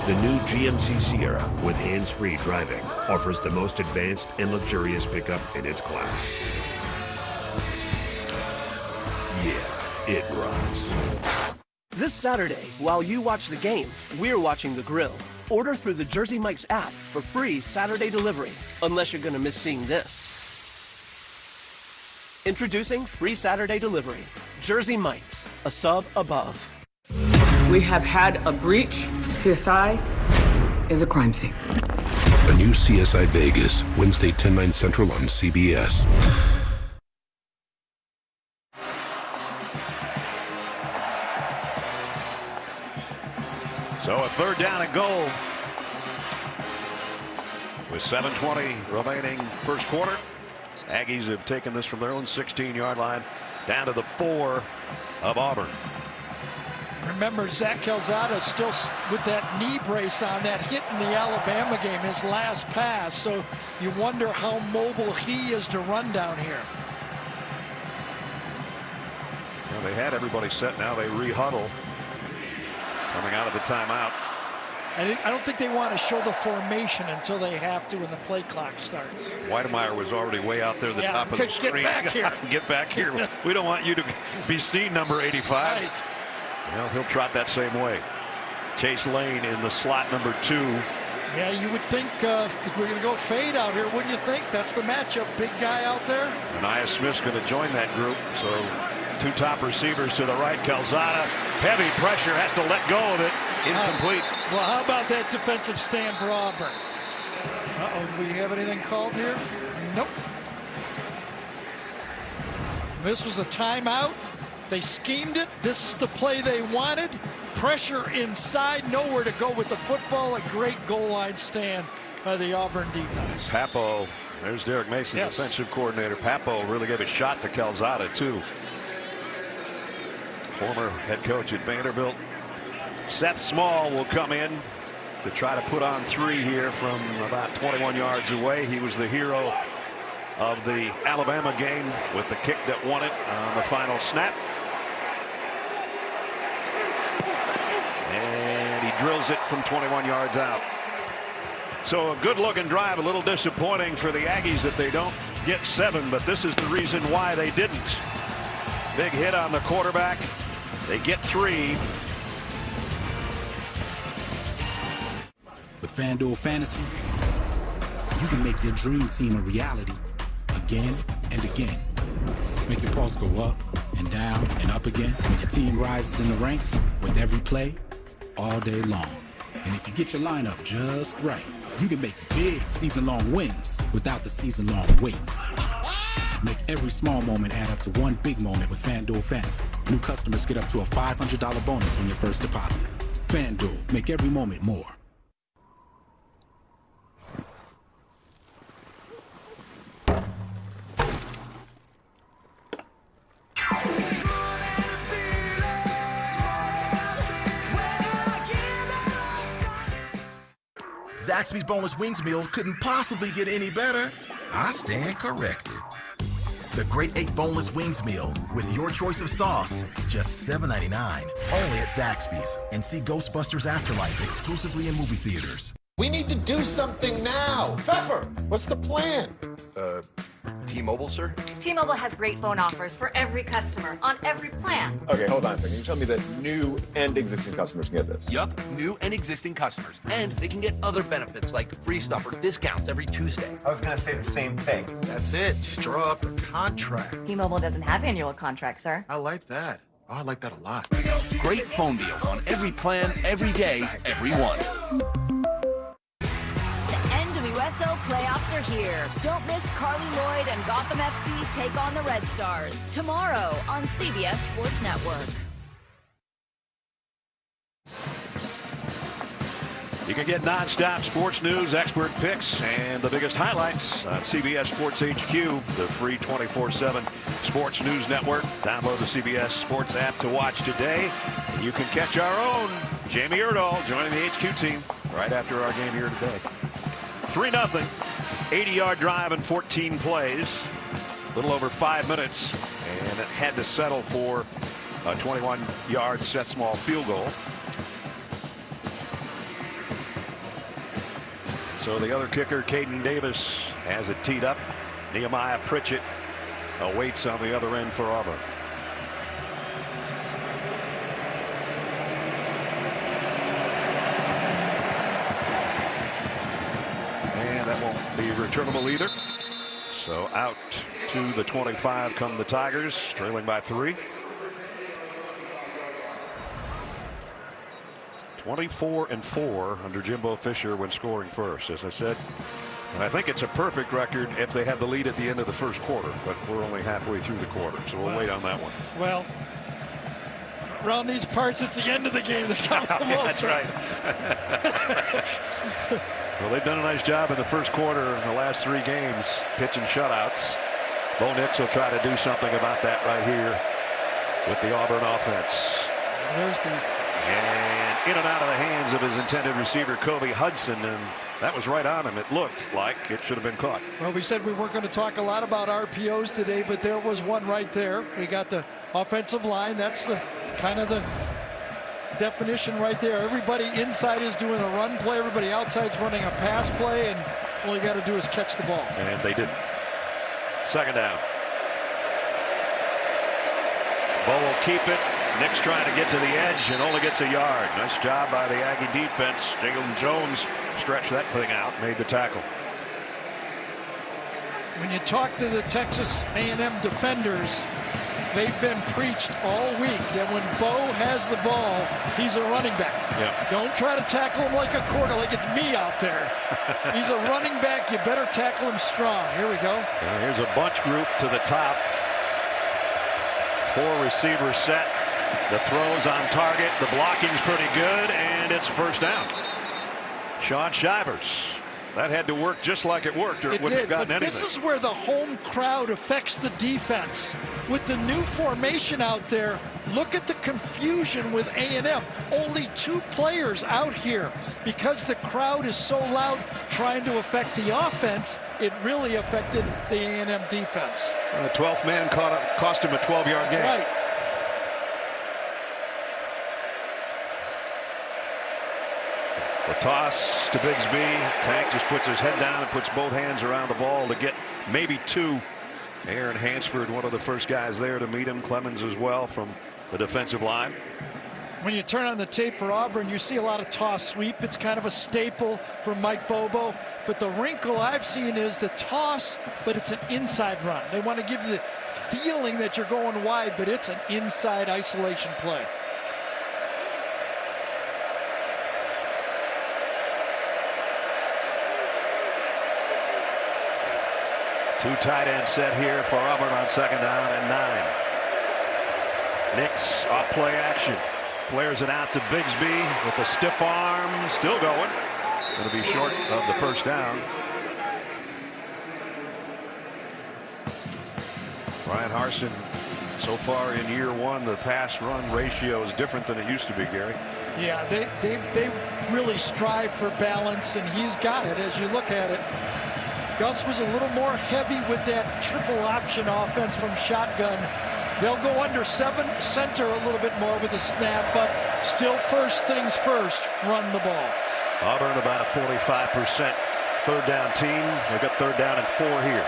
The new GMC Sierra with hands-free driving offers the most advanced and luxurious pickup in its class. Yeah, it runs. This Saturday, while you watch the game, we're watching the grill. Order through the Jersey Mike's app for free Saturday delivery, unless you're going to miss seeing this. Introducing free Saturday delivery. Jersey Mike's, a sub above. We have had a breach. CSI is a crime scene. A new CSI Vegas, Wednesday, 10/9 Central on CBS. So a third down and goal with 7:20 remaining first quarter. Aggies have taken this from their own 16-yard line down to the 4 of Auburn. Remember, Zach Calzada still with that knee brace on, that hit in the Alabama game, his last pass. So you wonder how mobile he is to run down here. Well, they had everybody set. Now they re-huddle coming out of the timeout. And I don't think they want to show the formation until they have to when the play clock starts. Weidemeyer was already way out there at the top of the screen. Get back here. Get back here. We don't want you to be seen, number 85. Right. Well, he'll trot that same way. Chase Lane in the slot, number 2. Yeah, you would think we're going to go fade out here, wouldn't you think? That's the matchup. Big guy out there. Anaya Smith's going to join that group. So 2 top receivers to the right. Calzada, heavy pressure, has to let go of it. Incomplete. Well, how about that defensive stand for Auburn? Uh-oh, do we have anything called here? Nope. This was a timeout. They schemed it. This is the play they wanted. Pressure inside, nowhere to go with the football. A great goal line stand by the Auburn defense. Papo, there's Derek Mason, yes. Defensive coordinator. Papo really gave a shot to Calzada, too. Former head coach at Vanderbilt. Seth Small will come in to try to put on 3 here from about 21 yards away. He was the hero of the Alabama game with the kick that won it on the final snap. drills it from 21 yards out. So a good-looking drive, a little disappointing for the Aggies that they don't get 7, but this is the reason why they didn't. Big hit on the quarterback. They get 3. With FanDuel Fantasy, you can make your dream team a reality again and again. Make your pulse go up and down and up again when your team rises in the ranks with every play all day long. And if you get your lineup just right, you can make big season-long wins without the season-long waits. Make every small moment add up to one big moment with FanDuel Fantasy. New customers get up to a $500 bonus on your first deposit. FanDuel, make every moment more. Zaxby's Boneless Wings meal couldn't possibly get any better. I stand corrected. The Great 8 Boneless Wings meal with your choice of sauce, just $7.99. Only at Zaxby's. And see Ghostbusters Afterlife exclusively in movie theaters. We need to do something now. Pfeffer, what's the plan? T-Mobile, sir? T-Mobile has great phone offers for every customer on every plan. Okay, hold on a second. You tell me that new and existing customers can get this? Yup, new and existing customers. And they can get other benefits like free stuff or discounts every Tuesday. I was going to say the same thing. That's it. Draw up a contract. T-Mobile doesn't have annual contracts, sir. I like that. Oh, I like that a lot. Great phone deals on every plan, every day, every one. NWSL playoffs are here. Don't miss Carly Lloyd and Gotham FC take on the Red Stars tomorrow on CBS Sports Network. You can get nonstop sports news, expert picks, and the biggest highlights on CBS Sports HQ, the free 24/7 sports news network. Download the CBS Sports app to watch today. You can catch our own Jamie Erdahl joining the HQ team right after our game here today. 3-0, 80-yard drive in 14 plays, a little over 5 minutes, and it had to settle for a 21-yard Seth Small field goal. So the other kicker, Caden Davis, has it teed up. Nehemiah Pritchett awaits on the other end for Auburn. And that won't be returnable either. So out to the 25 come the Tigers, trailing by 3. 24-4 under Jimbo Fisher when scoring first, as I said. And I think it's a perfect record if they have the lead at the end of the first quarter, but we're only halfway through the quarter, so we'll wait on that one. Well, around these parts, it's the end of the game that counts the most. That's right. Well, they've done a nice job in the first quarter in the last 3 games, pitching shutouts. Bo Nix will try to do something about that right here with the Auburn offense. There's the... And in and out of the hands of his intended receiver, Kobe Hudson, and that was right on him. It looked like it should have been caught. Well, we said we weren't going to talk a lot about RPOs today, but there was one right there. We got the offensive line. That's the kind of the definition right there. Everybody inside is doing a run play. Everybody outside's running a pass play, and all you got to do is catch the ball. And they didn't. Second down. Bo will keep it. Nick's trying to get to the edge and only gets a yard. Nice job by the Aggie defense. Jalen Jones stretched that thing out, made the tackle. When you talk to the Texas A&M defenders, they've been preached all week that when Bo has the ball, he's a running back. Yep. Don't try to tackle him like a quarter, like it's me out there. He's a running back. You better tackle him strong. Here we go. Now here's a bunch group to the top. 4 receivers set. The throw's on target. The blocking's pretty good, and it's first down. Sean Shivers. That had to work just like it worked, or it wouldn't have gotten anything. This is where the home crowd affects the defense. With the new formation out there, look at the confusion with A&M. Only 2 players out here. Because the crowd is so loud trying to affect the offense, it really affected the A&M defense. The 12th man cost him a 12-yard gain. That's right. The toss to Bigsby. Tank just puts his head down and puts both hands around the ball to get maybe two. Aaron Hansford, one of the first guys there to meet him. Clemens as well from the defensive line. When you turn on the tape for Auburn, you see a lot of toss sweep. It's kind of a staple for Mike Bobo. But the wrinkle I've seen is the toss, but it's an inside run. They want to give you the feeling that you're going wide, but it's an inside isolation play. Two tight end set here for Auburn on 2nd down and 9. Nix off play action. Flares it out to Bigsby with the stiff arm. Still going. Going to be short of the first down. Ryan Harsin, so far in year one, the pass run ratio is different than it used to be, Gary. Yeah, they really strive for balance, and he's got it as you look at it. Gus was a little more heavy with that triple option offense from shotgun. They'll go under center a little bit more with the snap, but still first things first, run the ball. Auburn about a 45% third down team. They've got 3rd down and 4 here.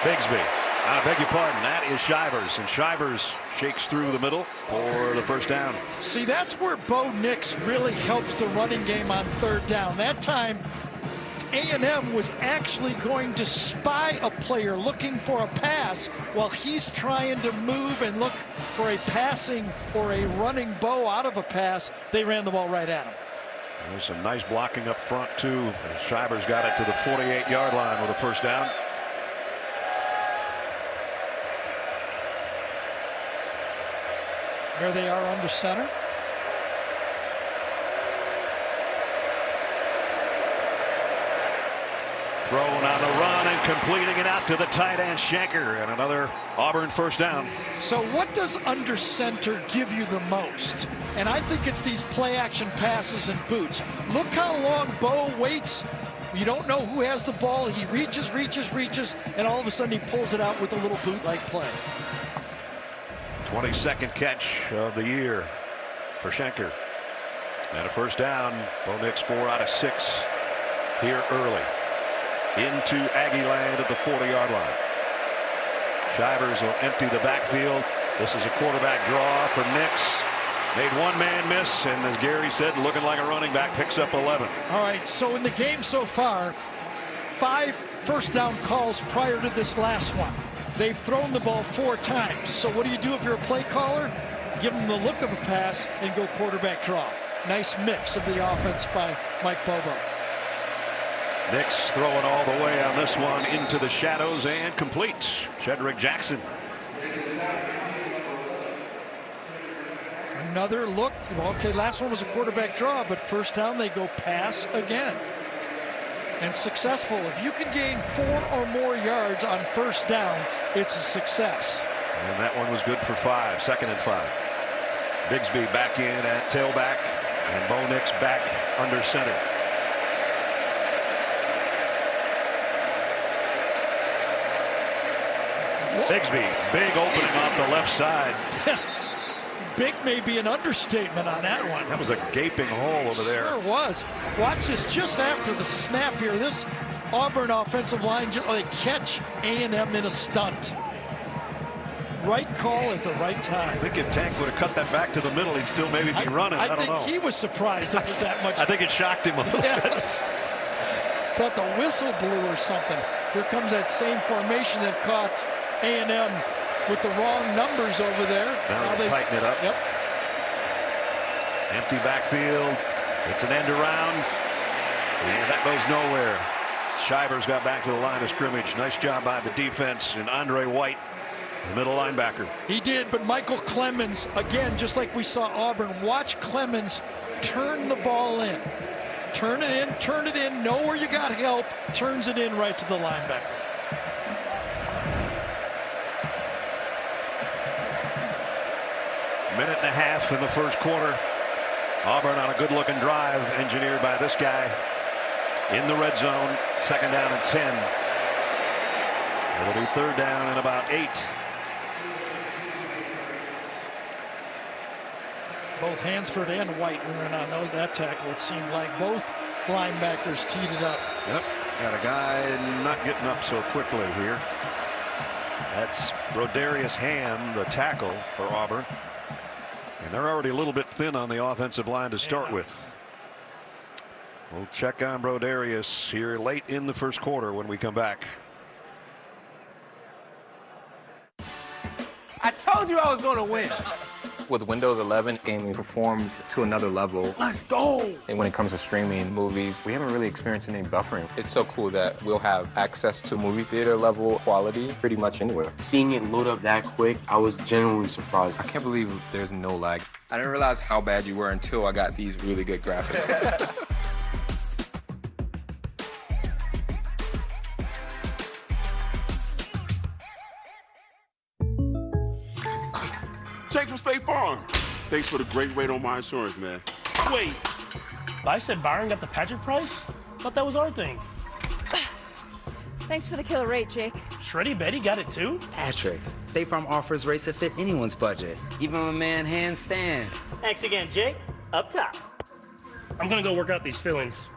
Bigsby. I beg your pardon. That is Shivers, and Shivers shakes through the middle for the first down. See, that's where Bo Nix really helps the running game on 3rd down. That time, A&M was actually going to spy a player looking for a pass while he's trying to move and look for a passing or a running Bo out of a pass. They ran the ball right at him. There's some nice blocking up front, too. Shivers got it to the 48-yard line with a first down. Here they are under center. Thrown on the run and completing it out to the tight end Shanker, and another Auburn first down. So what does under center give you the most? And I think it's these play action passes and boots. Look how long Bo waits. You don't know who has the ball. He reaches, and all of a sudden he pulls it out with a little boot-like play. 22nd catch of the year for Shanker. And a first down. Bo Nix 4 out of 6 here early. Into Aggie land at the 40-yard line. Shivers will empty the backfield. This is a quarterback draw for Nix. Made one man miss, and as Gary said, looking like a running back, picks up 11. All right, so in the game so far, 5 first down calls prior to this last one. They've thrown the ball 4 times. So what do you do if you're a play caller? Give them the look of a pass and go quarterback draw. Nice mix of the offense by Mike Bobo. Nix throwing all the way on this one into the shadows and complete. Shedrick Jackson. Another look. Well, okay, last one was a quarterback draw, but first down they go pass again. And successful. If you can gain 4 or more yards on first down, it's a success. And that one was good for 5. 2nd and 5. Bigsby back in at tailback, and Bo Nix back under center. Bigsby, big opening off the left side. Big may be an understatement on that one. That was a gaping hole over there. Sure was. Watch this just after the snap here. This Auburn offensive line, they catch A&M in a stunt. Right call at the right time. I think if Tank would have cut that back to the middle, he'd still maybe be running. I don't know. He was surprised it was that much. I think it shocked him a little bit. Thought the whistle blew or something. Here comes that same formation that caught A&M with the wrong numbers over there. Now they tighten it up. Yep. Empty backfield. It's an end around. And that goes nowhere. Shivers got back to the line of scrimmage. Nice job by the defense, and Andre White, the middle linebacker. He did, but Michael Clemens, again, just like we saw Auburn, watch Clemens turn the ball in. Turn it in, know where you got help, turns it in right to the linebacker. Minute and a half in the first quarter. Auburn on a good-looking drive engineered by this guy in the red zone. 2nd down and 10. It'll be 3rd down and about 8. Both Hansford and White were in on that tackle. It seemed like both linebackers teed it up. Yep, got a guy not getting up so quickly here. That's Brodarius Ham, the tackle for Auburn. And they're already a little bit thin on the offensive line to start with. We'll check on Brodarius here late in the first quarter when we come back. I told you I was going to win. With Windows 11, gaming performs to another level. Let's go! And when it comes to streaming movies, we haven't really experienced any buffering. It's so cool that we'll have access to movie theater level quality pretty much anywhere. Seeing it load up that quick, I was genuinely surprised. I can't believe there's no lag. I didn't realize how bad you were until I got these really good graphics. Jake from State Farm. Thanks for the great rate on my insurance, man. Wait, I said Byron got the Patrick price? Thought that was our thing. Thanks for the killer rate, Jake. Shreddy Betty got it too? Patrick, State Farm offers rates that fit anyone's budget, even a man handstand. Thanks again, Jake. Up top. I'm gonna go work out these fillings.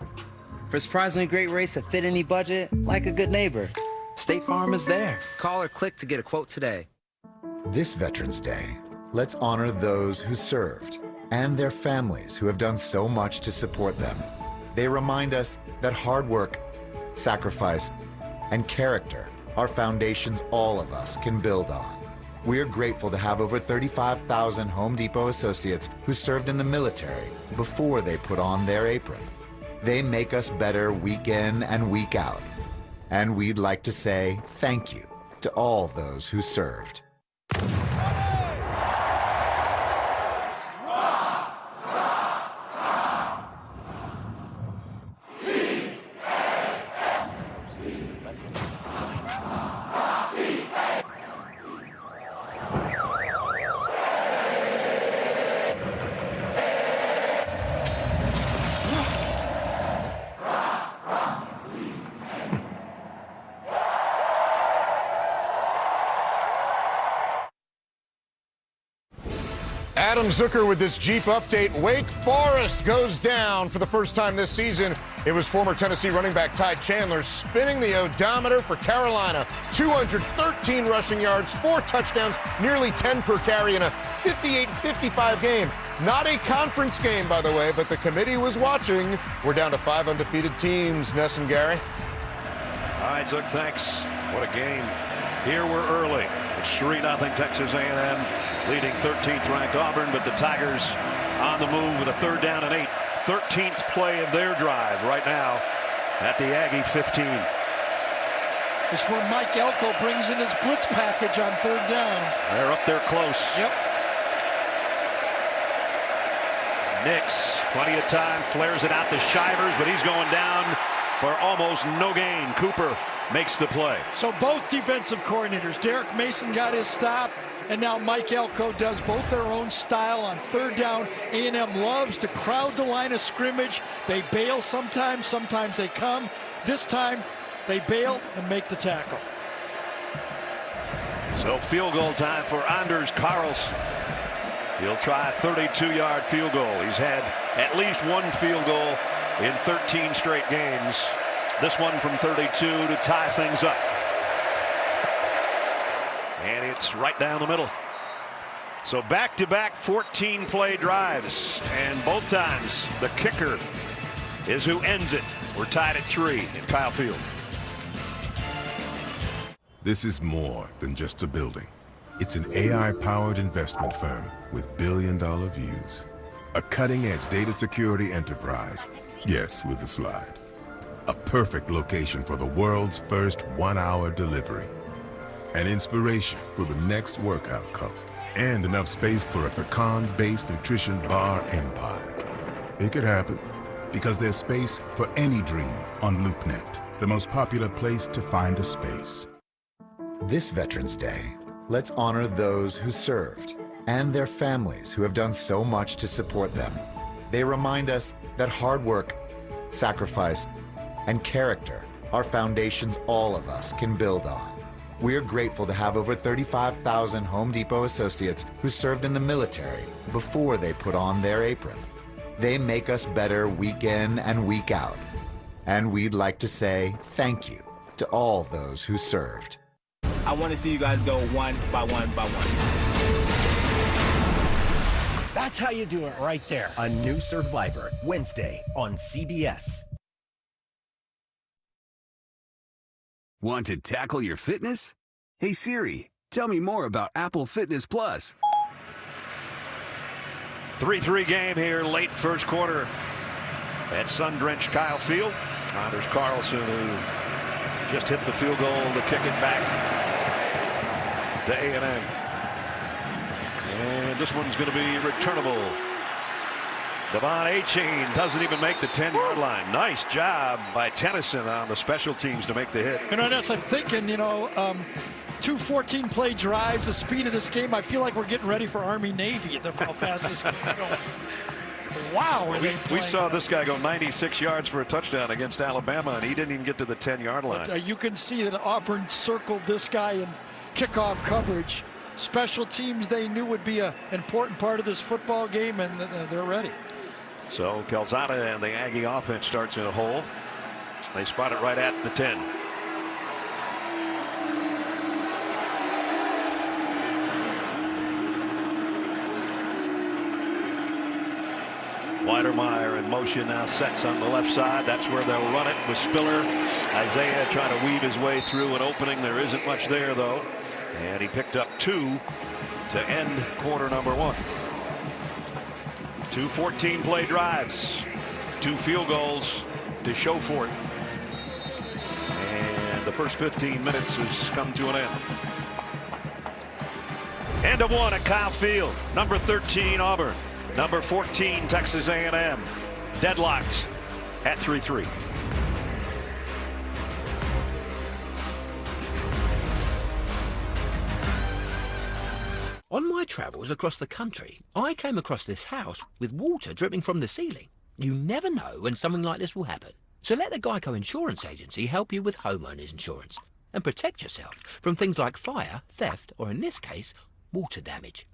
For surprisingly great rates that fit any budget, like a good neighbor, State Farm is there. Call or click to get a quote today. This Veterans Day, let's honor those who served and their families who have done so much to support them. They remind us that hard work, sacrifice, and character are foundations all of us can build on. We are grateful to have over 35,000 Home Depot associates who served in the military before they put on their apron. They make us better week in and week out. And we'd like to say thank you to all those who served. Adam Zucker with this Jeep update. Wake Forest goes down for the first time this season. It was former Tennessee running back Ty Chandler spinning the odometer for Carolina. 213 rushing yards, 4 touchdowns, nearly 10 per carry in a 58-55 game. Not a conference game, by the way, but the committee was watching. We're down to 5 undefeated teams. Ness and Gary. All right, Zook, thanks. What a game. Here we're early. It's 3-0 Texas A&M leading 13th ranked Auburn, but the Tigers on the move with a 3rd down and 8. 13th play of their drive right now at the Aggie 15. This is where Mike Elko brings in his blitz package on 3rd down. They're up there close. Yep. Nix, plenty of time, flares it out to Shivers, but he's going down for almost no gain. Cooper makes the play. So both defensive coordinators, Derek Mason got his stop, and now Mike Elko does both their own style on 3rd down. A&M loves to crowd the line of scrimmage. They bail sometimes, sometimes they come. This time, they bail and make the tackle. So field goal time for Anders Carlson. He'll try a 32-yard field goal. He's had at least one field goal in 13 straight games. This one from 32 to tie things up. And it's right down the middle. So back-to-back 14-play drives. And both times the kicker is who ends it. We're tied at 3 in Kyle Field. This is more than just a building. It's an AI-powered investment firm with billion-dollar views. A cutting-edge data security enterprise. Yes, with a slide. A perfect location for the world's first 1-hour delivery. An inspiration for the next workout cult. And enough space for a pecan-based nutrition bar empire. It could happen because there's space for any dream on LoopNet, the most popular place to find a space. This Veterans Day, let's honor those who served and their families who have done so much to support them. They remind us that hard work, sacrifice, and character are foundations all of us can build on. We're grateful to have over 35,000 Home Depot associates who served in the military before they put on their apron. They make us better week in and week out. And we'd like to say thank you to all those who served. I want to see you guys go one by one by one. That's how you do it right there. A new Survivor, Wednesday on CBS. Want to tackle your fitness? Hey Siri, tell me more about Apple Fitness Plus. 3-3 game here, late first quarter at sun-drenched Kyle Field. Anders Carlson, who just hit the field goal to kick it back to A&M. And this one's going to be returnable. Devon Achane doesn't even make the 10-yard line. Nice job by Tennyson on the special teams to make the hit. You know, that's I'm thinking, you know, 2 14-play drives, the speed of this game. I feel like we're getting ready for Army-Navy. How fast this game goes. Wow. We saw this guy go 96 yards for a touchdown against Alabama, and he didn't even get to the 10-yard line. But, you can see that Auburn circled this guy in kickoff coverage. Special teams they knew would be an important part of this football game, and they're ready. So Calzada and the Aggie offense starts in a hole. They spot it right at the 10. Weidermeyer in motion now, sets on the left side. That's where they'll run it with Spiller. Isaiah trying to weave his way through an opening. There isn't much there, though. And he picked up 2 to end quarter number 1. 2 14-play drives, 2 field goals to show for it. And the first 15 minutes has come to an end. End of 1 at Kyle Field. Number 13 Auburn. Number 14 Texas A&M. Deadlocked at 3-3. On my travels across the country, I came across this house with water dripping from the ceiling. You never know when something like this will happen. So let the Geico Insurance Agency help you with homeowners insurance and protect yourself from things like fire, theft, or in this case, water damage.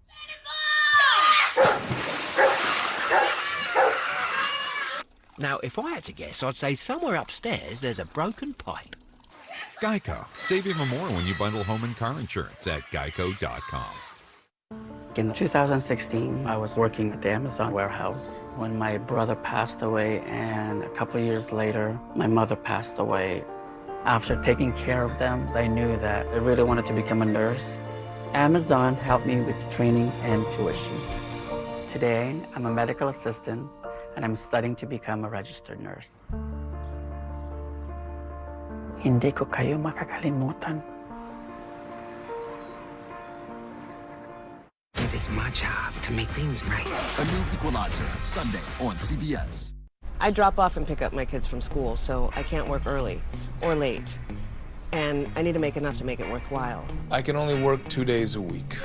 Now, if I had to guess, I'd say somewhere upstairs there's a broken pipe. Geico. Save even more when you bundle home and car insurance at geico.com. In 2016, I was working at the Amazon warehouse when my brother passed away, and a couple of years later, my mother passed away. After taking care of them, I knew that I really wanted to become a nurse. Amazon helped me with training and tuition. Today, I'm a medical assistant, and I'm studying to become a registered nurse. Hindi ko kayo makakalimutan. It is my job to make things right. A new Equalizer, Sunday on CBS. I drop off and pick up my kids from school, so I can't work early or late. And I need to make enough to make it worthwhile. I can only work 2 days a week,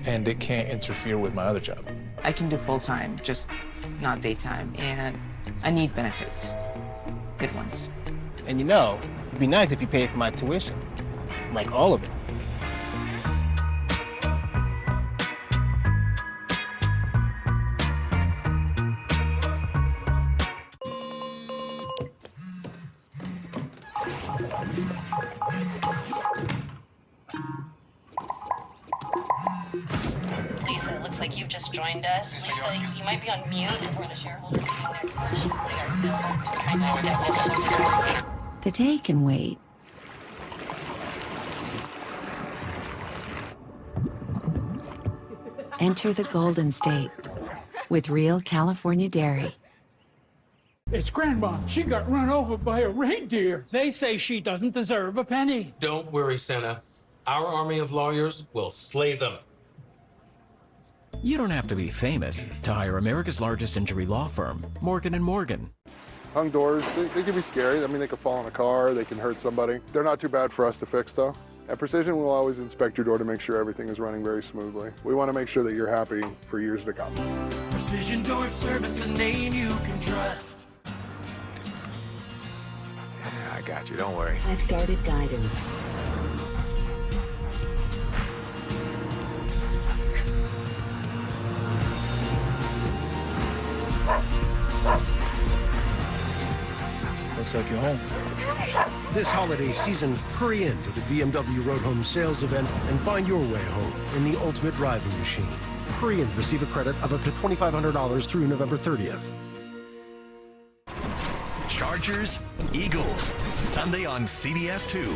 and it can't interfere with my other job. I can do full-time, just not daytime, and I need benefits. Good ones. And you know, it'd be nice if you paid for my tuition. Like all of it. Lisa, it looks like you've just joined us. Lisa, you might be on mute before the shareholder meeting next month. The day can wait. Enter the Golden State with real California dairy. It's Grandma. She got run over by a reindeer. They say she doesn't deserve a penny. Don't worry, Santa. Our army of lawyers will slay them. You don't have to be famous to hire America's largest injury law firm, Morgan & Morgan. Hung doors, they can be scary. I mean, they can fall in a car, they can hurt somebody. They're not too bad for us to fix, though. At Precision, we'll always inspect your door to make sure everything is running very smoothly. We want to make sure that you're happy for years to come. Precision Door Service, a name you can trust. I got you, don't worry. I've started guidance. looks like you're home. This holiday season, hurry in to the BMW Road Home sales event and find your way home in the ultimate driving machine. Hurry in to receive a credit of up to $2,500 through November 30th. Chargers, Eagles, Sunday on CBS 2.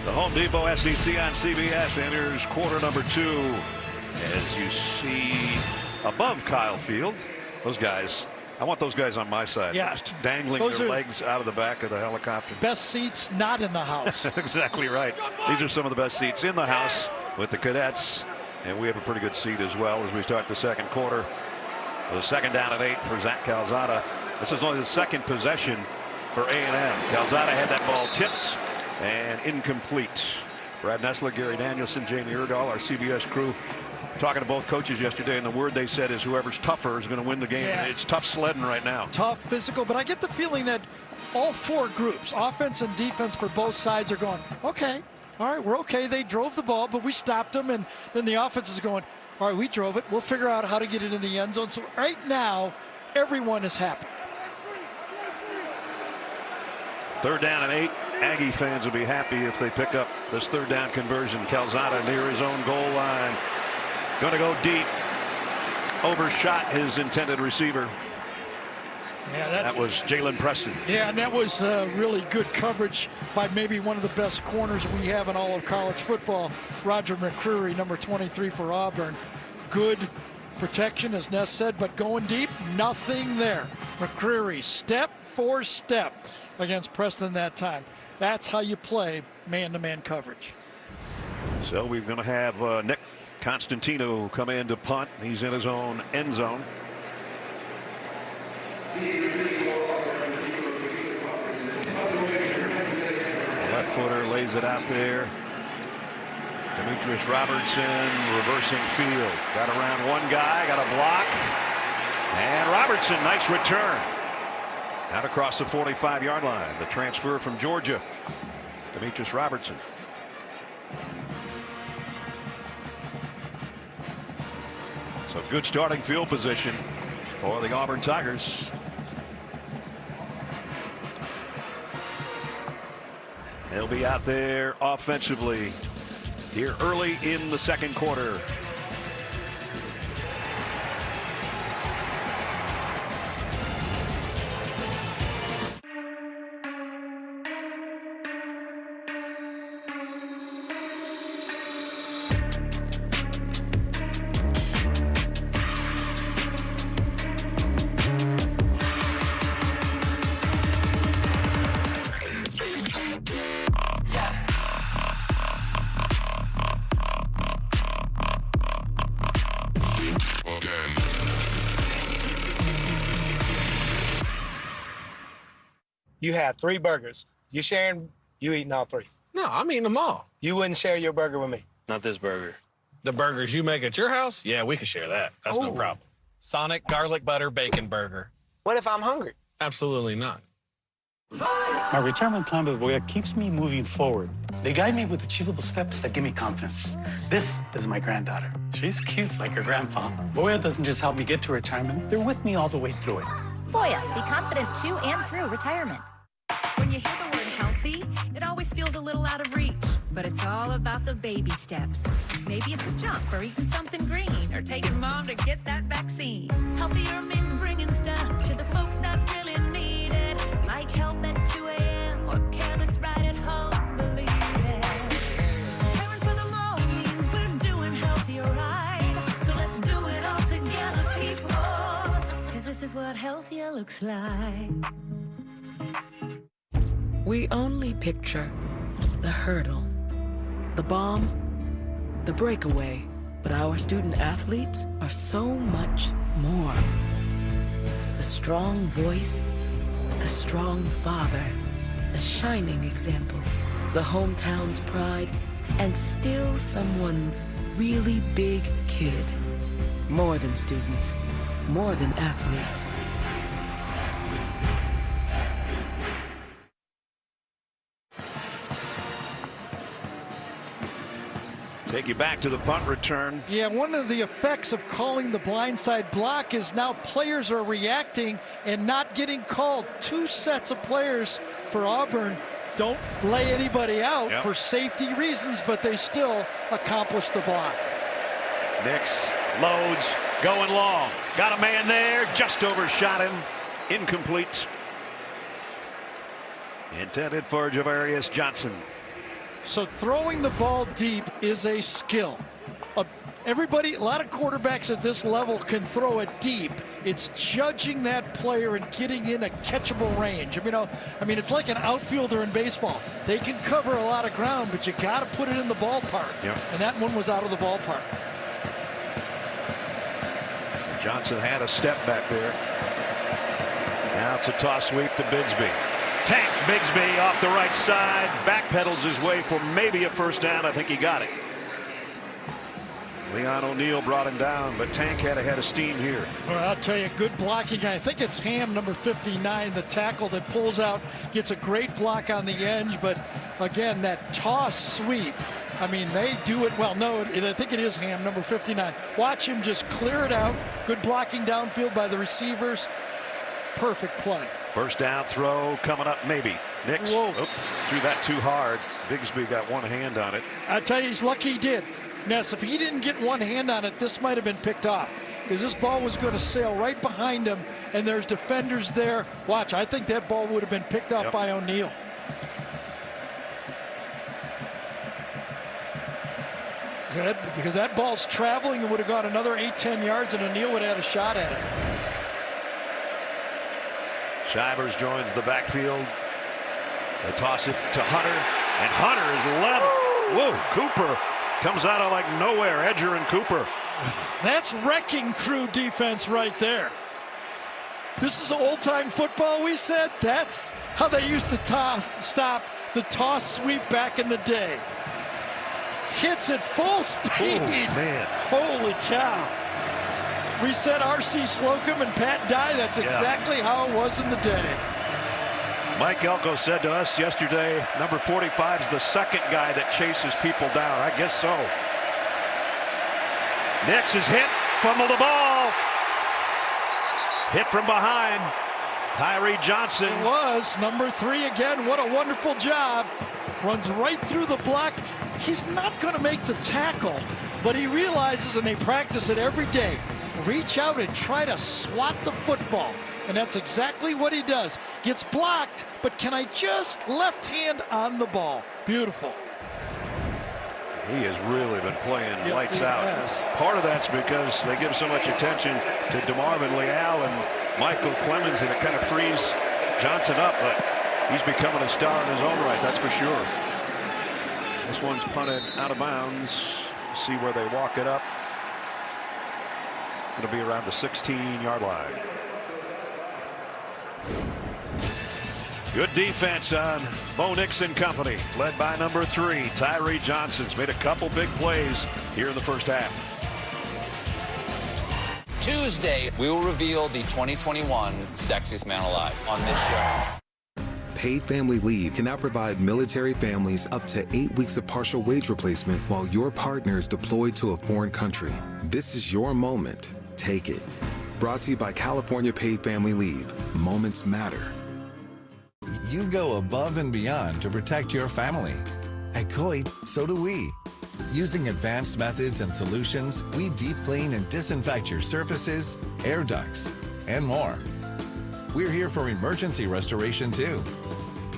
The Home Depot SEC on CBS enters quarter number 2. As you see above Kyle Field, those guys, I want those guys on my side. Yeah. Just dangling their legs out of the back of the helicopter. Best seats not in the house. Exactly right. These are some of the best seats in the house with the cadets. And we have a pretty good seat as well as we start the second quarter. The second down and 8 for Zach Calzada. This is only the second possession for A&M. Calzada had that ball tipped and incomplete. Brad Nessler, Gary Danielson, Jamie Erdahl, our CBS crew, talking to both coaches yesterday, and the word they said is whoever's tougher is going to win the game. Yeah. It's tough sledding right now. Tough, physical, but I get the feeling that all four groups, offense and defense for both sides, are going, okay, all right, we're okay. They drove the ball, but we stopped them, and then the offense is going, all right, we drove it. We'll figure out how to get it in the end zone. So right now, everyone is happy. Third down and 8. Aggie fans will be happy if they pick up this third down conversion. Calzada near his own goal line. Going to go deep. Overshot his intended receiver. Yeah, that was Jalen Preston. Yeah, and that was really good coverage by maybe one of the best corners we have in all of college football, Roger McCreary, number 23 for Auburn. Good protection, as Ness said, but going deep, nothing there. McCreary, step for step against Preston that time. That's how you play man-to-man coverage. So we're going to have Nick Constantino come in to punt. He's in his own end zone. Left footer lays it out there. Demetrius Robertson reversing field. Got around one guy, got a block. And Robertson, nice return. Out across the 45-yard line. The transfer from Georgia. Demetrius Robertson. So good starting field position for the Auburn Tigers. They'll be out there offensively here early in the second quarter. You have 3 burgers. You sharing, you eating all 3. No, I'm eating them all. You wouldn't share your burger with me? Not this burger. The burgers you make at your house? Yeah, we can share that. That's no problem. Sonic garlic butter bacon burger. What if I'm hungry? Absolutely not. My retirement plan with Voya keeps me moving forward. They guide me with achievable steps that give me confidence. This is my granddaughter. She's cute like her grandpa. Voya doesn't just help me get to retirement, they're with me all the way through it. Voya, be confident to and through retirement. When you hear the word healthy, it always feels a little out of reach. But it's all about the baby steps. Maybe it's a jump or eating something green or taking mom to get that vaccine. Healthier means bringing stuff to the folks that really need it. Like help at 2 a.m. or carrots right at home, believe it. Caring for them all means we're doing healthier right. So let's do it all together, people. Because this is what healthier looks like. We only picture the hurdle, the bomb, the breakaway, but our student athletes are so much more. The strong voice, the strong father, the shining example, the hometown's pride, and still someone's really big kid. More than students, more than athletes. Take you back to the punt return. Yeah, one of the effects of calling the blindside block is now players are reacting and not getting called. 2 sets of players for Auburn don't lay anybody out for safety reasons, but they still accomplish the block. Nix loads, going long. Got a man there, just overshot him. Incomplete. Intended for Javarius Johnson. So throwing the ball deep is a skill. Everybody, a lot of quarterbacks at this level can throw it deep. It's judging that player and getting in a catchable range. I mean, it's like an outfielder in baseball. They can cover a lot of ground, but you got to put it in the ballpark. And that one was out of the ballpark. Johnson had a step back there. Now it's a toss sweep to Bigsby. Tank Bigsby off the right side, backpedals his way for maybe a first down. I think he got it. Leon O'Neal brought him down, but Tank had a head of steam here. Well, I'll tell you, good blocking. I think it's Ham, number 59, the tackle that pulls out, gets a great block on the edge. But again, that toss sweep, I mean, they do it well. No, I think it is Ham, number 59. Watch him just clear it out. Good blocking downfield by the receivers. Perfect play. First down throw coming up, maybe. Nix threw that too hard. Bigsby got one hand on it. I tell you, he's lucky he did. Ness, if he didn't get one hand on it, this might have been picked off, because this ball was going to sail right behind him, and there's defenders there. Watch, I think that ball would have been picked off by O'Neal. Because that ball's traveling and would have gone another 8-10 yards, and O'Neal would have had a shot at it. Shivers joins the backfield. They toss it to Hunter, and Hunter is level. Whoa, Cooper comes out of like nowhere. Edger and Cooper. That's wrecking crew defense right there. This is old-time football, we said. That's how they used to stop the toss sweep back in the day. Hits at full speed. Oh, man. Holy cow. We said R.C. Slocum and Pat Dye. That's exactly how it was in the day. Mike Elko said to us yesterday, number 45 is the second guy that chases people down. I guess so. Nix is hit, fumbled the ball. Hit from behind. Tyree Johnson. It was number 3 again. What a wonderful job. Runs right through the block. He's not going to make the tackle, but he realizes, and they practice it every day, reach out and try to swat the football. And that's exactly what he does. Gets blocked, but can I just left hand on the ball? Beautiful. He has really been playing lights out. Part of that's because they give so much attention to DeMarvin Leal and Michael Clemens, and it kind of frees Johnson up, but he's becoming a star in his own right, that's for sure. This one's punted out of bounds. See where they walk it up. Going to be around the 16-yard line. Good defense on Bo Nix and company, led by number 3, Tyree Johnson's made a couple big plays here in the first half. Tuesday, we will reveal the 2021 Sexiest Man Alive on this show. Paid family leave can now provide military families up to 8 weeks of partial wage replacement while your partner is deployed to a foreign country. This is your moment. Take it. Brought to you by California Paid Family Leave. Moments matter. You go above and beyond to protect your family. At Coit, so do we. Using advanced methods and solutions, we deep clean and disinfect your surfaces, air ducts, and more. We're here for emergency restoration too.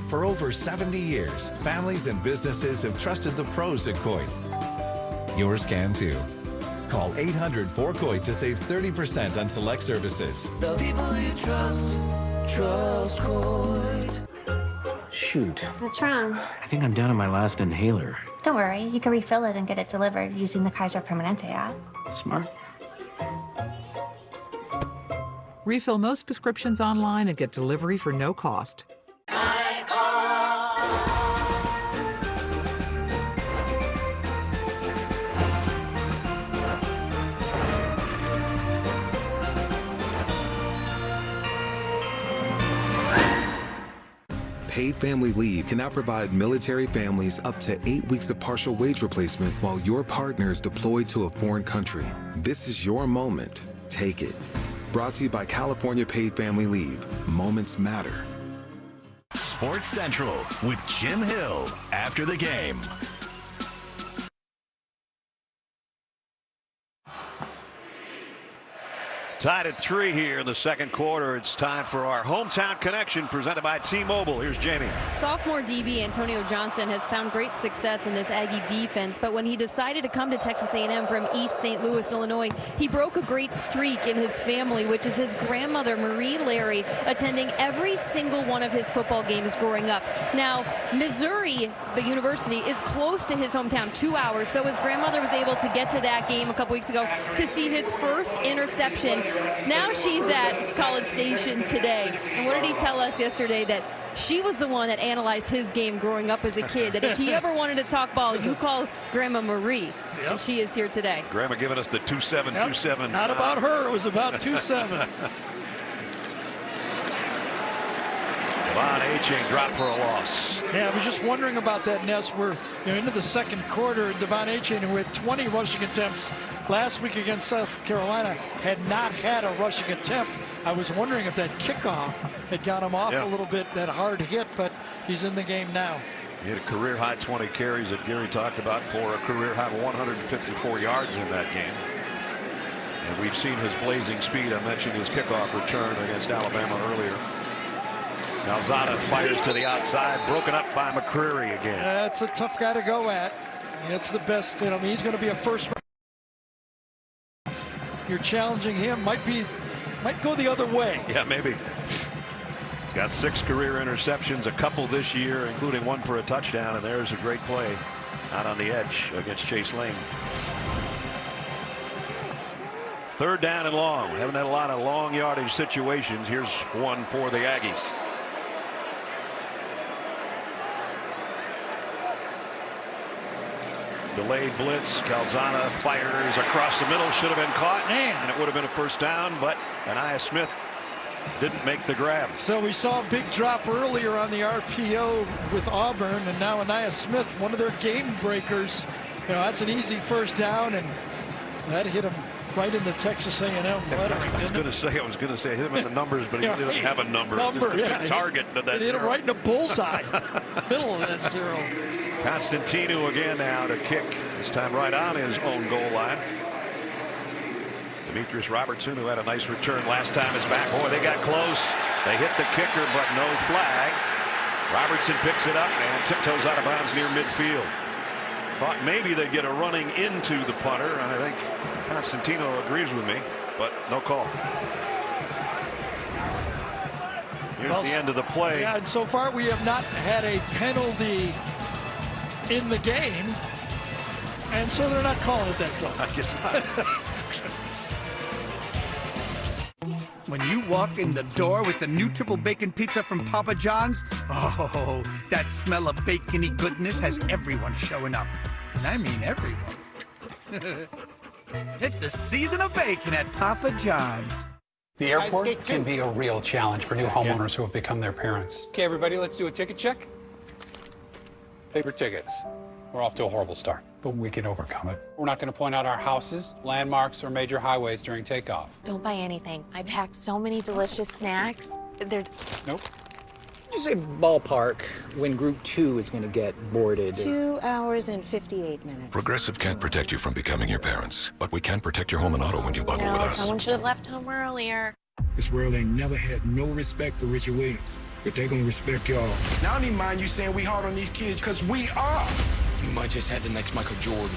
For over 70 years, families and businesses have trusted the pros at Coit. Yours can too. Call 800-4COIT to save 30% on select services. The people you trust Coit. Shoot. What's wrong? I think I'm down to my last inhaler. Don't worry, you can refill it and get it delivered using the Kaiser Permanente app. Smart. Refill most prescriptions online and get delivery for no cost. Paid Family Leave can now provide military families up to 8 weeks of partial wage replacement while your partner is deployed to a foreign country. This is your moment. Take it. Brought to you by California Paid Family Leave. Moments matter. Sports Central with Jim Hill after the game. Tied at 3 here in the second quarter. It's time for our Hometown Connection presented by T-Mobile. Here's Jamie. Sophomore DB Antonio Johnson has found great success in this Aggie defense, but when he decided to come to Texas A&M from East St. Louis, Illinois, he broke a great streak in his family, which is his grandmother, Marie Larry, attending every single one of his football games growing up. Now, Missouri, the university, is close to his hometown, 2 hours, so his grandmother was able to get to that game a couple weeks ago to see his first interception. Now she's at College Station today. And what did he tell us yesterday? That she was the one that analyzed his game growing up as a kid. That if he ever wanted to talk ball, you call Grandma Marie. Yep. And she is here today. Grandma giving us the 2-7, 2-7. Not about her. It was about 2-7. Devon Aching dropped for a loss. Yeah, I was just wondering about that, Ness. We're into the second quarter, and Devon Aching, who had 20 rushing attempts last week against South Carolina, had not had a rushing attempt. I was wondering if that kickoff had got him off a little bit, that hard hit, but he's in the game now. He had a career-high 20 carries that Gary talked about for a career-high 154 yards in that game. And we've seen his blazing speed. I mentioned his kickoff return against Alabama earlier. Calzada fires to the outside, broken up by McCreary again. That's a tough guy to go at. That's the best. He's going to be a first. You're challenging him. Might go the other way. Yeah, maybe. He's got 6 career interceptions, a couple this year, including one for a touchdown. And there's a great play out on the edge against Chase Lane. 3rd down and long. We haven't had a lot of long yardage situations. Here's one for the Aggies. Delayed blitz. Calzada fires across the middle. Should have been caught. And it would have been a first down, but Anaya Smith didn't make the grab. So we saw a big drop earlier on the RPO with Auburn, and now Anaya Smith, one of their game breakers. That's an easy first down, and that hit him right in the Texas A&M letter. I was going to say hit him in the numbers, but he really doesn't have a number. Target to that. Hit him right in the bullseye, middle of that 0. Constantino again now to kick, this time right on his own goal line. Demetrius Robertson, who had a nice return last time, is back. Boy, they got close. They hit the kicker, but no flag. Robertson picks it up and tiptoes out of bounds near midfield. Thought maybe they'd get a running into the punter, and I think Constantino agrees with me, but no call. Here's the end of the play. Yeah, and so far we have not had a penalty in the game, and so they're not calling it that close. I guess not. When you walk in the door with the new triple bacon pizza from Papa John's, oh, that smell of bacony goodness has everyone showing up. And I mean everyone. It's the season of bacon at Papa John's. The airport can be a real challenge for new homeowners who have become their parents. Okay, everybody, let's do a ticket check. Paper tickets. We're off to a horrible start, but we can overcome it. We're not going to point out our houses, landmarks, or major highways during takeoff. Don't buy anything. I packed so many delicious snacks. They're... Nope. Did you say ballpark when Group 2 is going to get boarded? 2 hours and 58 minutes. Progressive can't protect you from becoming your parents, but we can protect your home and auto when you bundle with us. Someone should have left home earlier. This world ain't never had no respect for Richard Williams, but they gonna respect y'all. Now, I don't even mind you saying we hard on these kids, because we are. You might just have the next Michael Jordan.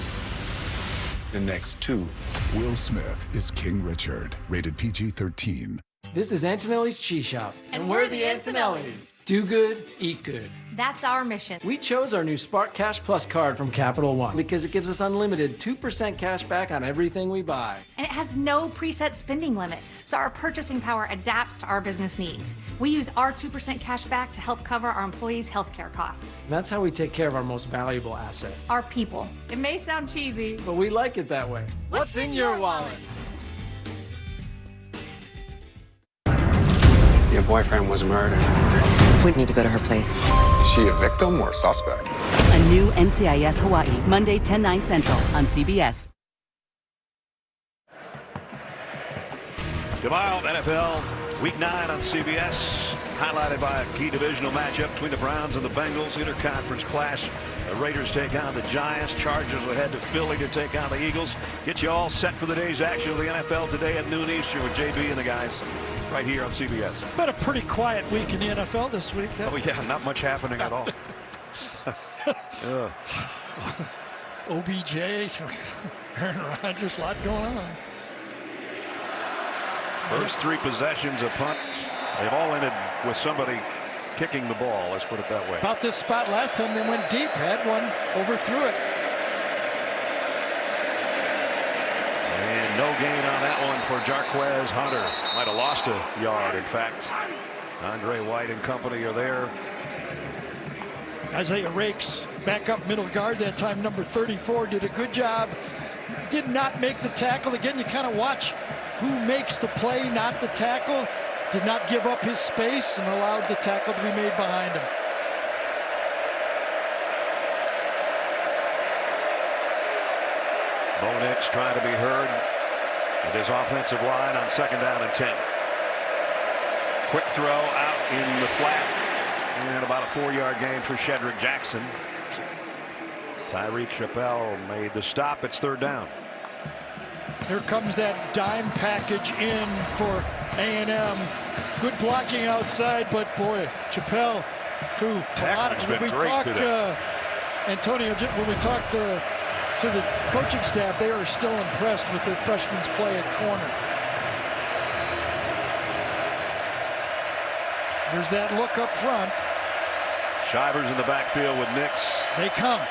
The next 2. Will Smith is King Richard, rated PG-13. This is Antonelli's Cheese Shop, and we're the Antonellis. Do good, eat good. That's our mission. We chose our new Spark Cash Plus card from Capital One because it gives us unlimited 2% cash back on everything we buy. And it has no preset spending limit, so our purchasing power adapts to our business needs. We use our 2% cash back to help cover our employees' healthcare costs. And that's how we take care of our most valuable asset. Our people. It may sound cheesy, but we like it that way. What's in your wallet? Your boyfriend was murdered. We need to go to her place. Is she a victim or a suspect? A new NCIS Hawaii, Monday, 10/9 Central on CBS. Tomorrow, NFL Week 9 on CBS, highlighted by a key divisional matchup between the Browns and the Bengals. Interconference clash. The Raiders take on the Giants. Chargers will head to Philly to take on the Eagles. Get you all set for the day's action of the NFL today at noon Eastern with JB and the guys right here on CBS. Been a pretty quiet week in the NFL this week. Oh, yeah, not much happening at all. OBJ, Aaron Rodgers, a lot going on. First 3 possessions, a punt. They've all ended with somebody kicking the ball. Let's put it that way. About this spot last time they went deep, had one, overthrew it. And no gain on that one for Jarquez Hunter. Might have lost a yard, in fact. Andre White and company are there. Isaiah Rakes, back up middle guard that time, number 34, did a good job. Did not make the tackle. Again, you kind of watch who makes the play, not the tackle. Did not give up his space and allowed the tackle to be made behind him. Bo Nix trying to be heard with his offensive line on 2nd down and 10. Quick throw out in the flat and about a 4-yard gain for Shedrick Jackson. Tyreek Chappelle made the stop. It's 3rd down. Here comes that dime package in for A&M. Good blocking outside, but boy, Chappelle, who Tackling's been when we great talked, today. Antonio, when we talked to the coaching staff, they are still impressed with the freshman's play at corner. There's that look up front. Shivers in the backfield with Nix. They come.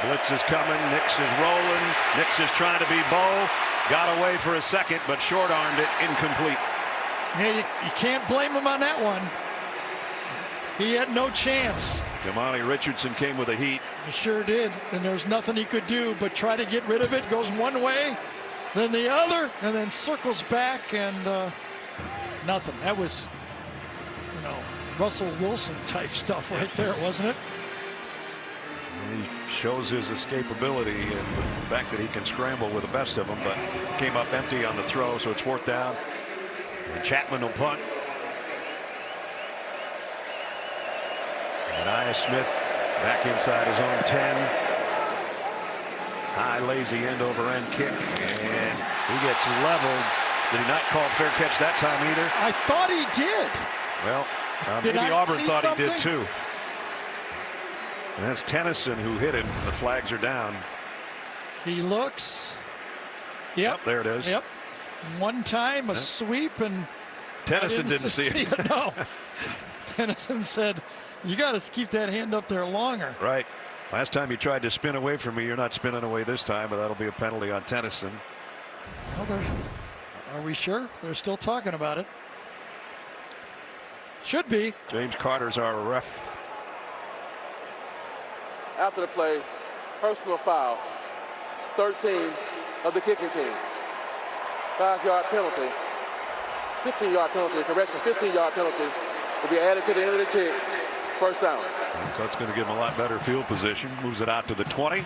Blitz is coming. Nix is rolling. Nix is trying to be Bo. Got away for a second, but short-armed it, incomplete. Hey, you can't blame him on that one. He had no chance. Damani Richardson came with a heat. He sure did. And there's nothing he could do but try to get rid of it. Goes one way, then the other, and then circles back, and nothing. That was, Russell Wilson type stuff right there, wasn't it? He shows his escapability and the fact that he can scramble with the best of them, but came up empty on the throw, so it's 4th down. And Chapman will punt. And Aya Smith back inside his own 10. High, lazy end over end kick, and he gets leveled. Did he not call fair catch that time either? I thought he did. Well, maybe Auburn thought he did too. And that's Tennyson who hit him. The flags are down. He looks. Yep. There it is. Yep. One time a sweep, and Tennyson didn't see it. No. Tennyson said, "You got to keep that hand up there longer." Right. Last time you tried to spin away from me, you're not spinning away this time, but that'll be a penalty on Tennyson. Well, are we sure? They're still talking about it. Should be. James Carter's our ref. After the play, personal foul, 13 of the kicking team. 5-yard penalty, 15-yard penalty, correction, 15-yard penalty will be added to the end of the kick. 1st down. So that's going to give him a lot better field position. Moves it out to the 20.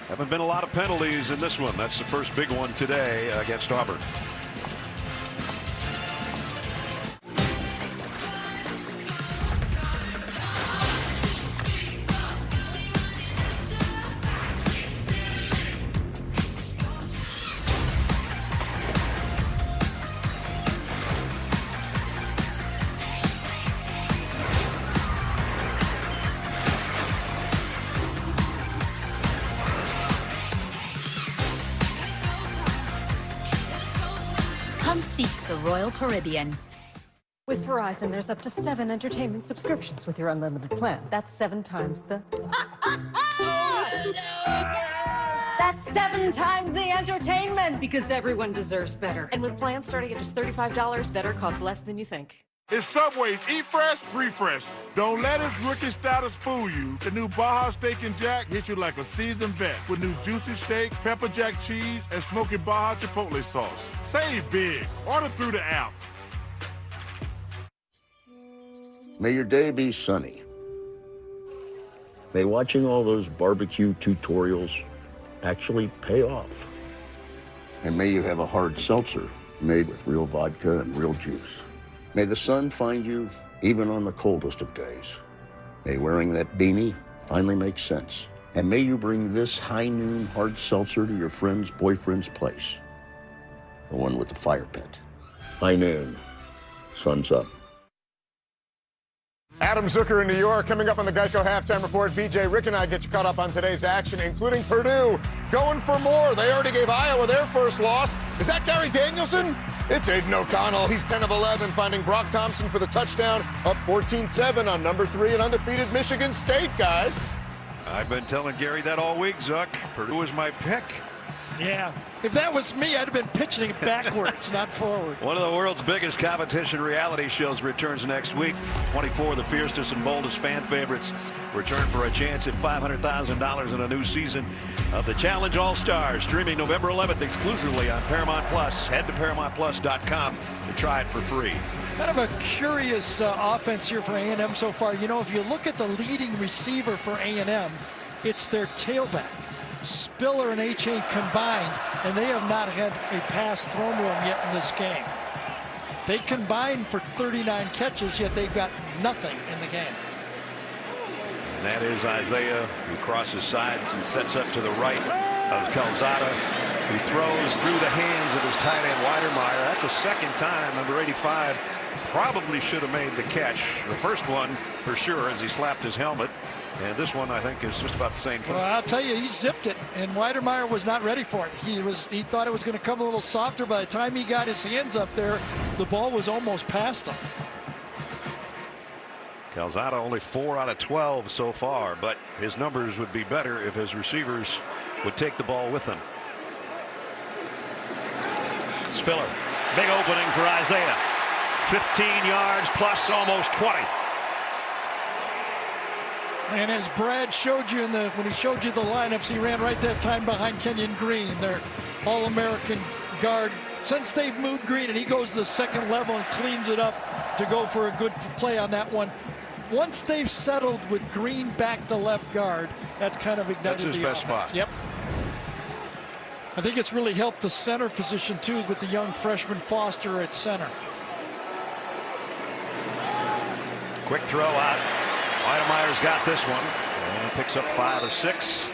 Haven't been a lot of penalties in this one. That's the first big one today against Auburn. Come seek the Royal Caribbean. With Verizon, there's up to 7 entertainment subscriptions with your unlimited plan. That's 7 times the... That's 7 times the entertainment! Because everyone deserves better. And with plans starting at just $35, better costs less than you think. It's Subway's Eat Fresh, Refresh. Don't let its rookie status fool you. The new Baja Steak and Jack hits you like a seasoned vet with new juicy steak, pepper jack cheese, and smoky Baja Chipotle sauce. Save big. Order through the app. May your day be sunny. May watching all those barbecue tutorials actually pay off. And may you have a hard seltzer made with real vodka and real juice. May the sun find you even on the coldest of days. May wearing that beanie finally make sense. And may you bring this high noon hard seltzer to your friend's boyfriend's place. The one with the fire pit. High noon. Sun's up. Adam Zucker in New York. Coming up on the Geico Halftime Report, BJ, Rick and I get you caught up on today's action, including Purdue going for more. They already gave Iowa their first loss. Is that Gary Danielson? It's Aiden O'Connell. He's 10 of 11, finding Brock Thompson for the touchdown, up 14-7 on number 3 and undefeated Michigan State, guys. I've been telling Gary that all week, Zuck. Purdue was my pick. Yeah. If that was me, I'd have been pitching it backwards, not forward. One of the world's biggest competition reality shows returns next week. 24 of the fiercest and boldest fan favorites return for a chance at $500,000 in a new season of the Challenge All-Stars, streaming November 11th exclusively on Paramount Plus. Head to ParamountPlus.com to try it for free. Kind of a curious offense here for A&M so far. You know, if you look at the leading receiver for A&M, it's their tailback. Spiller and H.A. combined, and they have not had a pass thrown to them yet in this game. They combined for 39 catches, yet they've got nothing in the game. And that is Isaiah, who crosses sides and sets up to the right of Calzada, who throws through the hands of his tight end Weidermeyer. That's a second time. Number 85 probably should have made the catch. The first one for sure, as he slapped his helmet. And this one, I think, is just about the same thing. Well, I'll tell you, he zipped it, and Weidermeyer was not ready for it. He thought it was going to come a little softer. By the time he got his hands up there, the ball was almost past him. Calzada only 4 out of 12 so far, but his numbers would be better if his receivers would take the ball with them. Spiller, big opening for Isaiah. 15 yards plus almost 20. And as Brad showed you when he showed you the lineups, he ran right that time behind Kenyon Green, their All-American guard. Since they've moved Green, and he goes to the second level and cleans it up to go for a good play on that one. Once they've settled with Green back to left guard, that's kind of ignited That's his the best offense. spot. Yep. I think it's really helped the center position too, with the young freshman Foster at center. Quick throw out. Weidermeyer's got this one and picks up 5 of 6.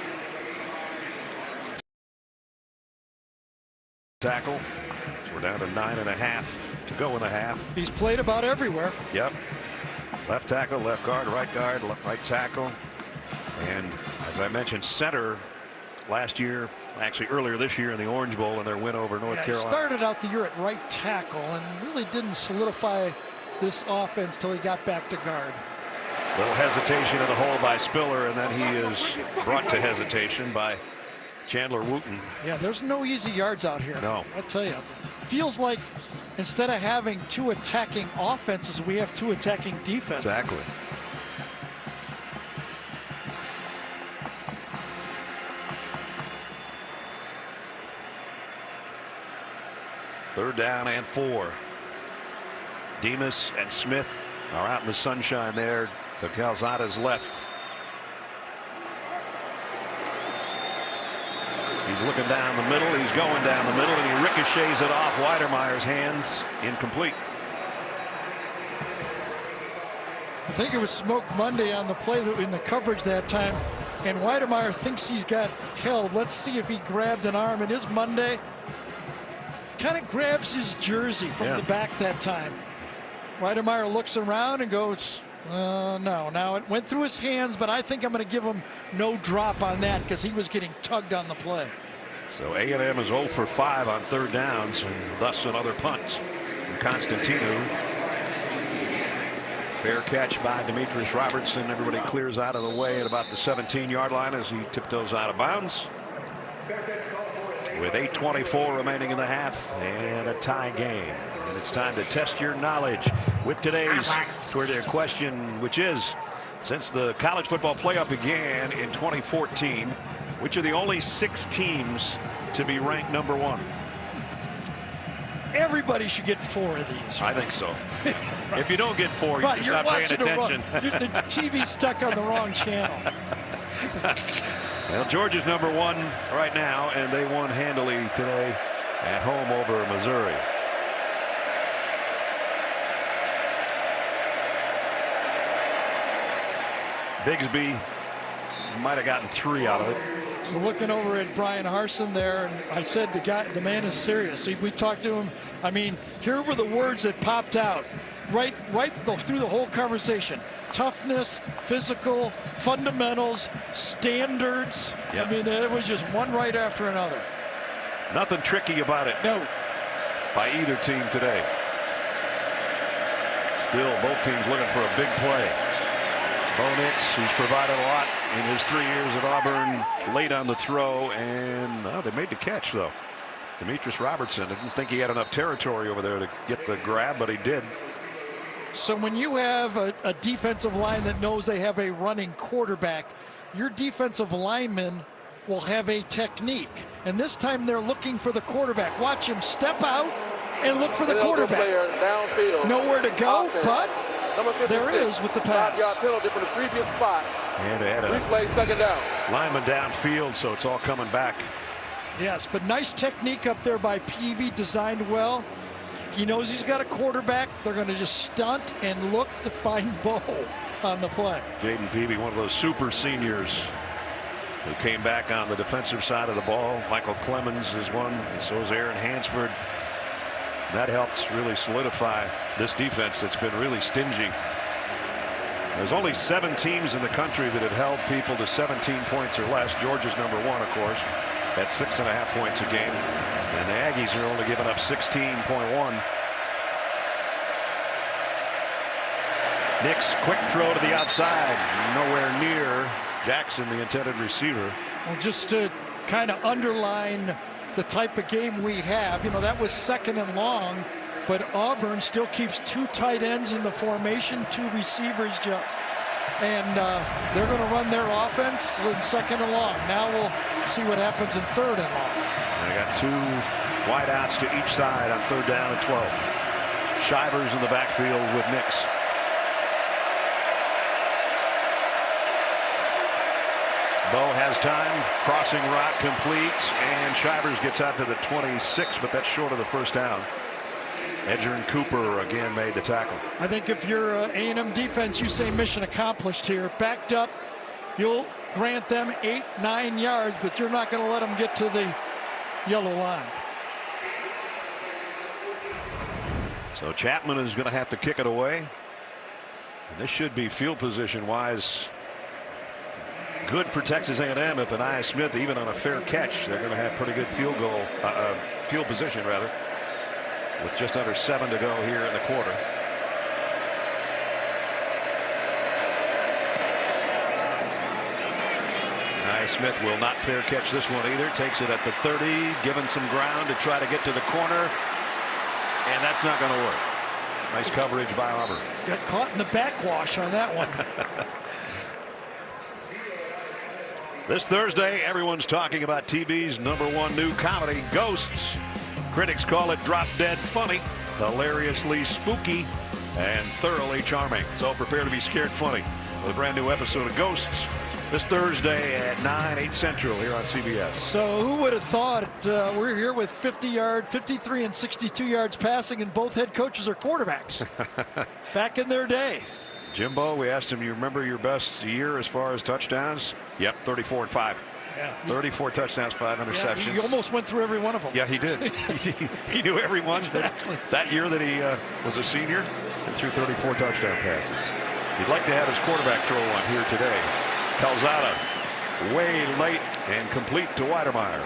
Tackle. So we're down to 9.5 to go in the half. He's played about everywhere. Yep. Left tackle, left guard, right tackle. And as I mentioned, center last year, actually earlier this year in the Orange Bowl in their win over North Carolina. He started out the year at right tackle and really didn't solidify this offense till he got back to guard. Little hesitation in the hole by Spiller, and then he is brought to hesitation by Chandler Wooten. Yeah, there's no easy yards out here. No. I'll tell you. Feels like instead of having 2 attacking offenses, we have 2 attacking defenses. Exactly. Third down and 4. Demas and Smith are out in the sunshine there to Calzada's left. He's looking down the middle. He's going down the middle, and he ricochets it off Weidermeyer's hands. Incomplete. I think it was Smoke Monday on the play in the coverage that time, and Weidermeyer thinks he's got held. Let's see if he grabbed an arm. And his Monday kind of grabs his jersey from the back that time. Weidermeyer looks around and goes, no. Now it went through his hands, but I think I'm going to give him no drop on that because he was getting tugged on the play. So A&M is 0 for 5 on third downs, and thus another punt from Constantino. Fair catch by Demetrius Robertson. Everybody clears out of the way at about the 17-yard line as he tiptoes out of bounds. With 8:24 remaining in the half and a tie game. And it's time to test your knowledge with today's Twitter question, which is, since the college football playoff began in 2014, which are the only 6 teams to be ranked number 1? Everybody should get 4 of these. I think so. If you don't get 4, you're just not paying attention. The TV's stuck on the wrong channel. Well, Georgia's number 1 right now, and they won handily today at home over Missouri. Bigsby might have gotten 3 out of it. So looking over at Brian Harsin there, and I said the man is serious. See, we talked to him. I mean, here were the words that popped out right through the whole conversation. Toughness, physical, fundamentals, standards. Yep. I mean, it was just one right after another. Nothing tricky about it. No. By either team today. Still, both teams looking for a big play. Bo Nix, who's provided a lot in his 3 years at Auburn, late on the throw, and they made the catch, though. Demetrius Robertson didn't think he had enough territory over there to get the grab, but he did. So when you have a defensive line that knows they have a running quarterback, your defensive linemen will have a technique. And this time they're looking for the quarterback. Watch him step out and look for the quarterback. Nowhere to go, but there is with the pass. 5-yard penalty from the previous spot. And they had a replay, second down. Lineman downfield, so it's all coming back. Yes, but nice technique up there by Peavy, designed well. He knows he's got a quarterback. They're going to just stunt and look to find Bo on the play. Jaden Peavy, one of those super seniors who came back on the defensive side of the ball. Michael Clemens is one, and so is Aaron Hansford. That helps really solidify this defense that's been really stingy. There's only 7 teams in the country that have held people to 17 points or less. Georgia's number 1, of course, at 6.5 points a game. And the Aggies are only giving up 16.1. Nix, quick throw to the outside. Nowhere near Jackson, the intended receiver. Well, just to kind of underline the type of game we have, you know, that was 2nd and long, but Auburn still keeps 2 tight ends in the formation, 2 receivers just. And they're going to run their offense in 2nd and long. Now we'll see what happens in 3rd and long. They got 2 wideouts to each side on 3rd down and 12. Shivers in the backfield with Nix. Bo has time, crossing route complete, and Shivers gets out to the 26, but that's short of the 1st down. Edger and Cooper again made the tackle. I think if you're A&M defense, you say mission accomplished here. Backed up, you'll grant them 8-9 yards, but you're not going to let them get to the yellow line. So Chapman is going to have to kick it away. And this should be field position wise good for Texas A&M. If Anaya Smith, even on a fair catch, they're going to have pretty good field position rather, with just under 7 to go here in the quarter. Anaya Smith will not fair catch this one either. Takes it at the 30, given some ground to try to get to the corner, and that's not going to work. Nice coverage by Auburn. Got caught in the backwash on that one. This Thursday, everyone's talking about TV's #1 new comedy, Ghosts. Critics call it drop-dead funny, hilariously spooky, and thoroughly charming. So prepare to be scared funny with a brand new episode of Ghosts this Thursday at 9, 8 Central here on CBS. So who would have thought we're here with 53 and 62 yards passing, and both head coaches are quarterbacks back in their day. Jimbo, we asked him, you remember your best year as far as touchdowns? Yep, 34 and 5. Yeah. 34 touchdowns, 5 interceptions. He almost went through every one of them. Yeah, he did. He knew every one. Exactly. That year that he was a senior and threw 34 touchdown passes. He'd like to have his quarterback throw one here today. Calzada, way late and complete to Weidermeyer.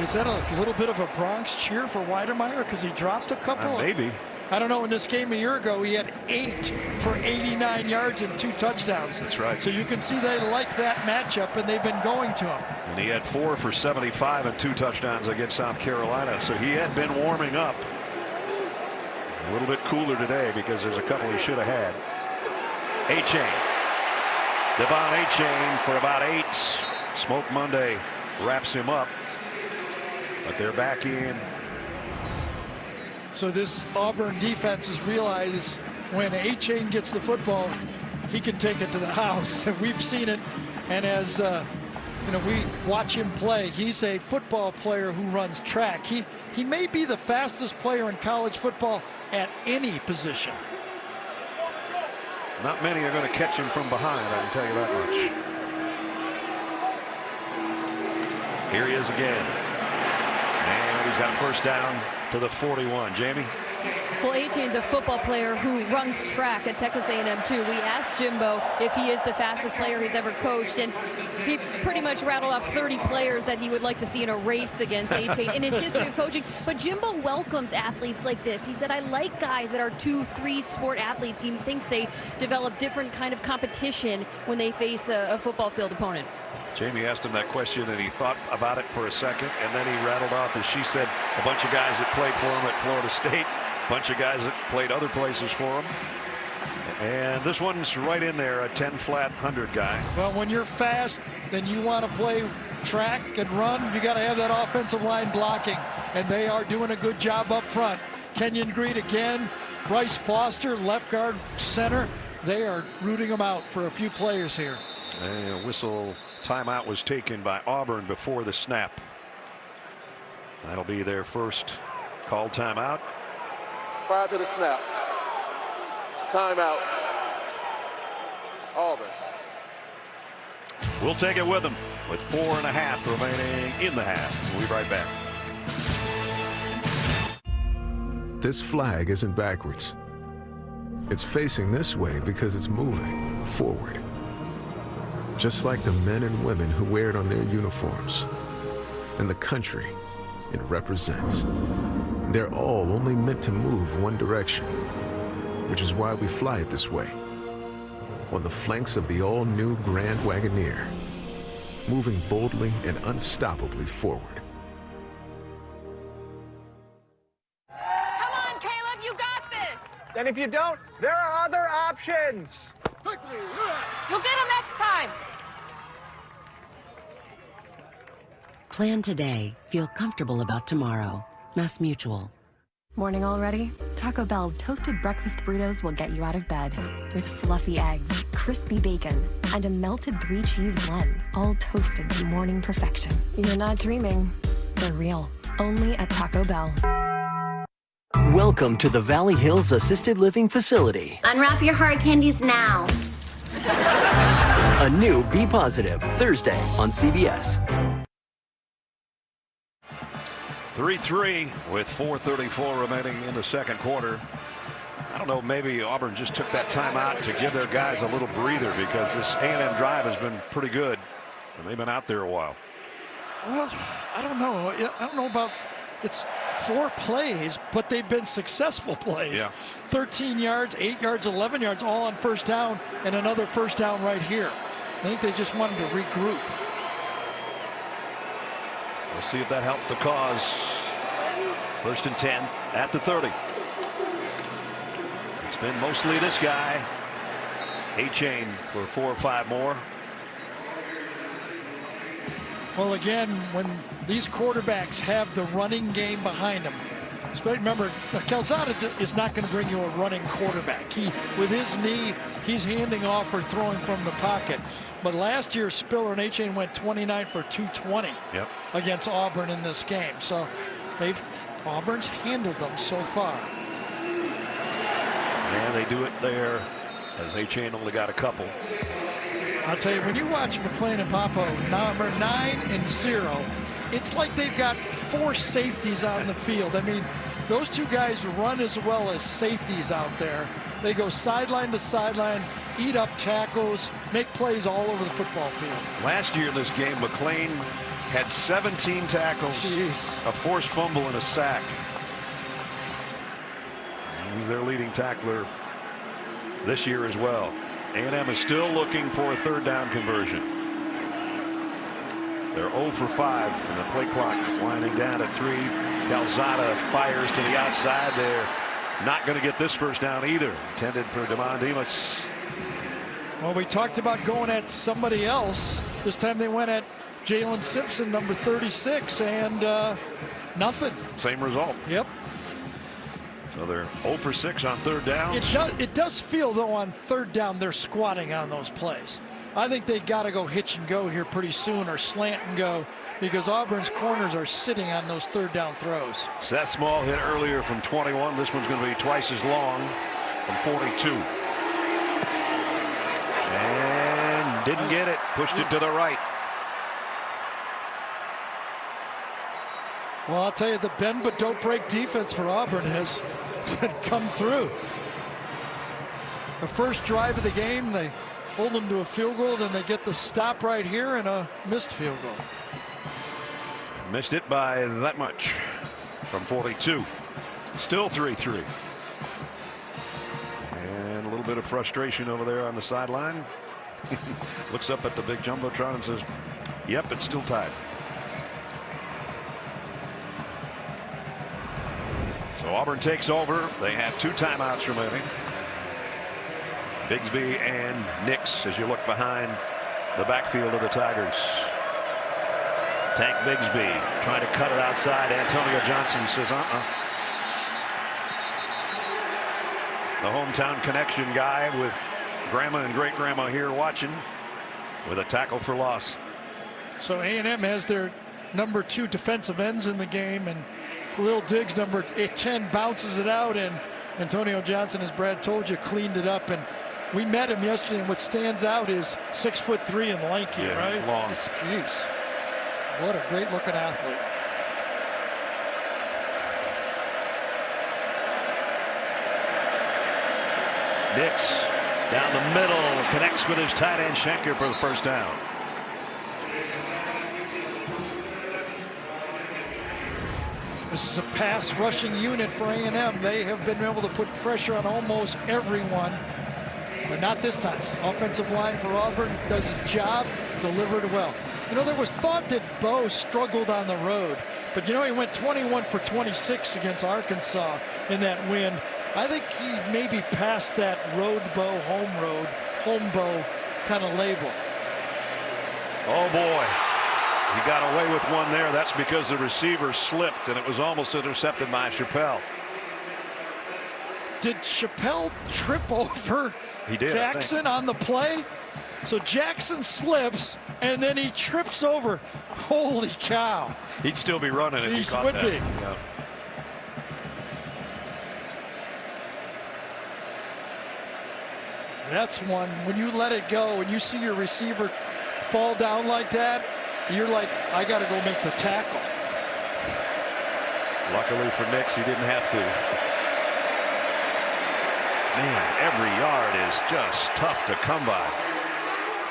Is that a little bit of a Bronx cheer for Weidermeyer because he dropped a couple? Maybe. I don't know. In this game a year ago, he had 8 for 89 yards and 2 touchdowns. That's right. So you can see they like that matchup, and they've been going to him. And he had 4 for 75 and 2 touchdowns against South Carolina. So he had been warming up. A little bit cooler today because there's a couple he should have had. A-Chain. Devon A-Chain for about 8. Smoke Monday wraps him up. But they're back in. So this Auburn defense has realized when A-Chain gets the football, he can take it to the house. And we've seen it. And as we watch him play, he's a football player who runs track. He may be the fastest player in college football at any position. Not many are going to catch him from behind, I can tell you that much. Here he is again. And he's got a first down to the 41. Jamie? Well, A-Chain's a football player who runs track at Texas A&M too. We asked Jimbo if he is the fastest player he's ever coached, and he pretty much rattled off 30 players that he would like to see in a race against A-Chain in his history of coaching. But Jimbo welcomes athletes like this. He said, I like guys that are 2-3 sport athletes. He thinks they develop different kind of competition when they face a football field opponent. Jamie asked him that question, and he thought about it for a second, and then he rattled off, as she said, a bunch of guys that played for him at Florida State, a bunch of guys that played other places for him. And this one's right in there, a 10-flat 100 guy. Well, when you're fast, then you want to play track and run. You got to have that offensive line blocking, and they are doing a good job up front. Kenyon Green again, Bryce Foster, left guard, center. They are rooting them out for a few players here. A whistle. Timeout was taken by Auburn before the snap. That'll be their first called timeout. Prior to the snap. Timeout. Auburn. We'll take it with them with 4.5 remaining in the half. We'll be right back. This flag isn't backwards. It's facing this way because it's moving forward. Just like the men and women who wear it on their uniforms and the country it represents. They're all only meant to move one direction, which is why we fly it this way, on the flanks of the all-new Grand Wagoneer, moving boldly and unstoppably forward. Come on, Caleb, you got this! And if you don't, there are other options. Quickly! You'll get them next time! Plan today. Feel comfortable about tomorrow. Mass Mutual. Morning already? Taco Bell's toasted breakfast burritos will get you out of bed. With fluffy eggs, crispy bacon, and a melted 3-cheese blend. All toasted to morning perfection. You're not dreaming. They're real. Only at Taco Bell. Welcome to the Valley Hills Assisted Living Facility. Unwrap your hard candies now. A new Be Positive, Thursday on CBS. 3-3 with 4:34 remaining in the second quarter. I don't know, maybe Auburn just took that timeout to give their guys a little breather because this A&M drive has been pretty good, and they've been out there a while. Well, I don't know. I don't know about it's 4 plays, but they've been successful plays. Yeah. 13 yards, 8 yards, 11 yards, all on first down, and another first down right here. I think they just wanted to regroup. We'll see if that helped the cause. 1st and 10 at the 30. It's been mostly this guy, A-Chain, for 4 or 5 more. Well, again, when these quarterbacks have the running game behind them, remember, Calzada is not going to bring you a running quarterback. With his knee, he's handing off or throwing from the pocket. But last year, Spiller and A-Chain went 29 for 220 against Auburn in this game. So Auburn's handled them so far. Yeah, they do it there, as A-Chain only got a couple. I'll tell you, when you watch McClain and Papo, number 9 and 0, it's like they've got 4 safeties out in the field. I mean, those 2 guys run as well as safeties out there. They go sideline to sideline, eat up tackles, make plays all over the football field. Last year in this game, McClain had 17 tackles, a forced fumble, and a sack. He's their leading tackler this year as well. A&M is still looking for a 3rd down conversion. They're 0 for 5 and the play clock winding down at 3. Calzada fires to the outside. They're not going to get this first down either. Intended for Damon Demas. Well, we talked about going at somebody else. This time they went at Jalen Simpson, number 36, and nothing. Same result. Yep. So they're 0 for 6 on third down. It does feel, though, on third down they're squatting on those plays. I think they got to go hitch and go here pretty soon, or slant and go, because Auburn's corners are sitting on those third down throws. Seth Small hit earlier from 21. This one's going to be twice as long from 42. And didn't get it. Pushed it to the right. Well, I'll tell you, the bend but don't break defense for Auburn has come through. The first drive of the game, they hold them to a field goal, then they get the stop right here and a missed field goal. Missed it by that much from 42. Still 3-3. And a little bit of frustration over there on the sideline. Looks up at the big jumbotron and says, yep, it's still tied. So Auburn takes over. They have 2 timeouts remaining. Bigsby and Nix as you look behind the backfield of the Tigers. Tank Bigsby trying to cut it outside. Antonio Johnson says The hometown connection guy with grandma and great grandma here watching with a tackle for loss. So A&M has their number 2 defensive ends in the game, and Lil Diggs, number 10, bounces it out, and Antonio Johnson, as Brad told you, cleaned it up. And we met him yesterday, and what stands out is 6'3" and lanky, right? Long. Jeez, what a great looking athlete. Nix down the middle, connects with his tight end Schenker for the first down. This is a pass rushing unit for A&M. They have been able to put pressure on almost everyone, but not this time. Offensive line for Auburn does his job, delivered well. You know, there was thought that Bo struggled on the road, but you know, he went 21 for 26 against Arkansas in that win. I think he maybe passed that road Bo, home Bo kind of label. Oh boy. He got away with one there. That's because the receiver slipped, and it was almost intercepted by Chappelle. Did Chappelle trip over Jackson on the play? So Jackson slips, and then he trips over. Holy cow. He'd still be running if he caught would that. Be. Yeah. That's one. When you let it go and you see your receiver fall down like that, you're like, I got to go make the tackle. Luckily for Nix, he didn't have to. Man, every yard is just tough to come by.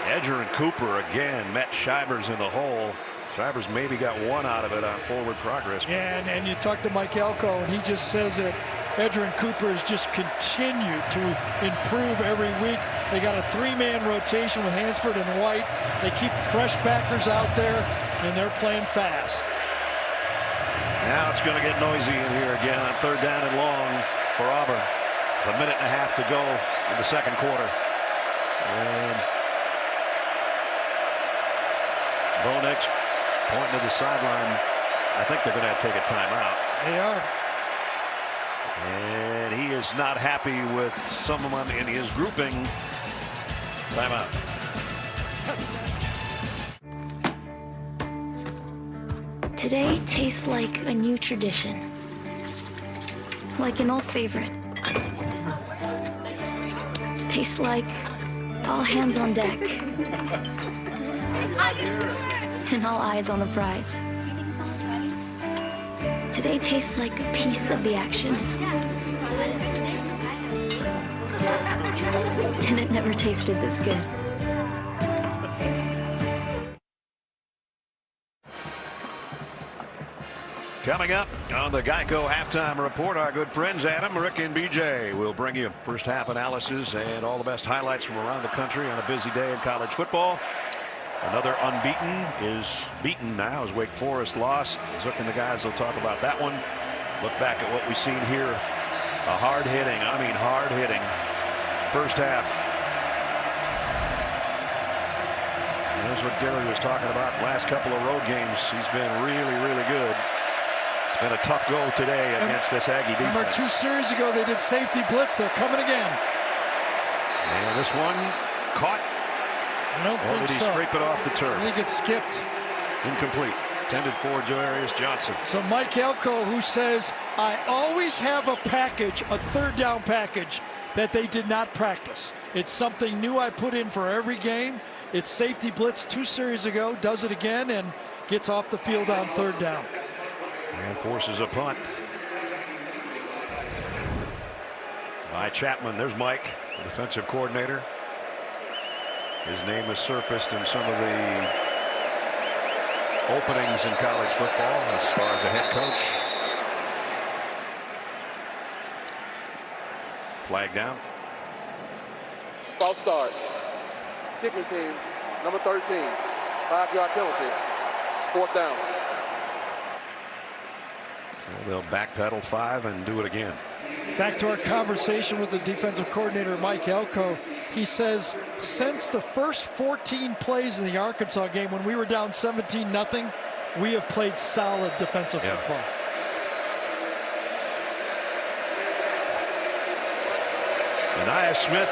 Edger and Cooper again met Shivers in the hole. Shivers maybe got one out of it on forward progress. Yeah, and you talk to Mike Elko, and he just says that Edger and Cooper has just continued to improve every week. They got a 3-man rotation with Hansford and White. They keep fresh backers out there, and they're playing fast. Now it's going to get noisy in here again on third down and long for Auburn. It's a minute and a half to go in the second quarter. And Bo Nix pointing to the sideline. I think they're going to have to take a timeout. They are. And he is not happy with someone in his grouping. Timeout. Today tastes like a new tradition. Like an old favorite. Tastes like all hands on deck. And all eyes on the prize. Today tastes like a piece of the action. And it never tasted this good. Coming up on the Geico Halftime Report, our good friends Adam, Rick, and BJ will bring you first half analysis and all the best highlights from around the country on a busy day in college football. Another unbeaten is beaten now as Wake Forest lost. Zook and the guys will talk about that one. Look back at what we've seen here. A hard-hitting, hard-hitting first half. That's what Gary was talking about. Last couple of road games, he's been really, really good. It's been a tough go today against this Aggie defense. Remember 2 series ago they did safety blitz. They're coming again. And this one caught. I don't think did he so. scrape it off the turf? I think it skipped. Incomplete. Intended for Joarius Johnson. So Mike Elko, who says, I always have a package, a third down package, that they did not practice. It's something new I put in for every game. It's safety blitz 2 series ago, does it again, and gets off the field on third down. And forces a punt. By Chapman. There's Mike, the defensive coordinator. His name has surfaced in some of the openings in college football as far as a head coach. Flag down. False start. Kicking team, number 13. 5-yard penalty. 4th down. Well, they'll backpedal 5 and do it again. Back to our conversation with the defensive coordinator, Mike Elko. He says, since the first 14 plays in the Arkansas game, when we were down 17-0, we have played solid defensive football. Anaya Smith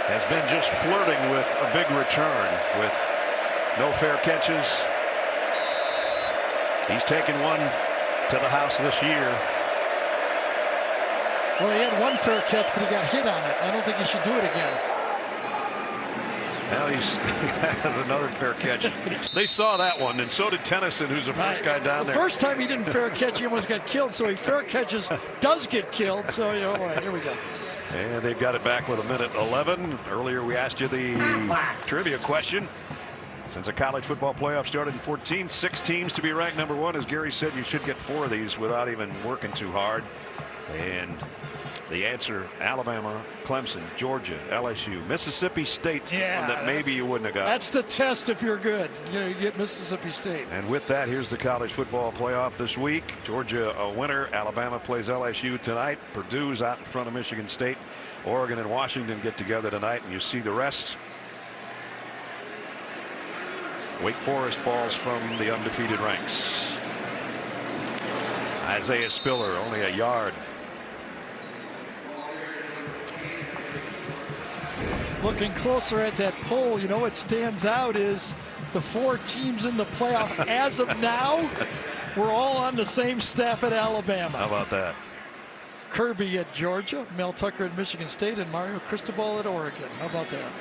has been just flirting with a big return with no fair catches. He's taken one to the house this year. Well, he had one fair catch, but he got hit on it. I don't think he should do it again. Now he has another fair catch. They saw that one, and so did Tennyson, who's the first guy down there. The first time he didn't fair catch, he almost got killed. So he fair catches, does get killed. So, you know, all right, here we go. And they've got it back with 1:11. Earlier we asked you the trivia question. Since the college football playoff started in 14, 6 teams to be ranked number 1. As Gary said, you should get 4 of these without even working too hard. And the answer, Alabama, Clemson, Georgia, LSU, Mississippi State, one that maybe you wouldn't have got. That's the test if you're good. You know, you get Mississippi State. And with that, here's the college football playoff this week. Georgia a winner. Alabama plays LSU tonight. Purdue's out in front of Michigan State. Oregon and Washington get together tonight, and you see the rest. Wake Forest falls from the undefeated ranks. Isaiah Spiller only a yard. Looking closer at that poll, you know what stands out is the 4 teams in the playoff as of now. We're all on the same staff at Alabama. How about that? Kirby at Georgia, Mel Tucker at Michigan State, and Mario Cristobal at Oregon. How about that?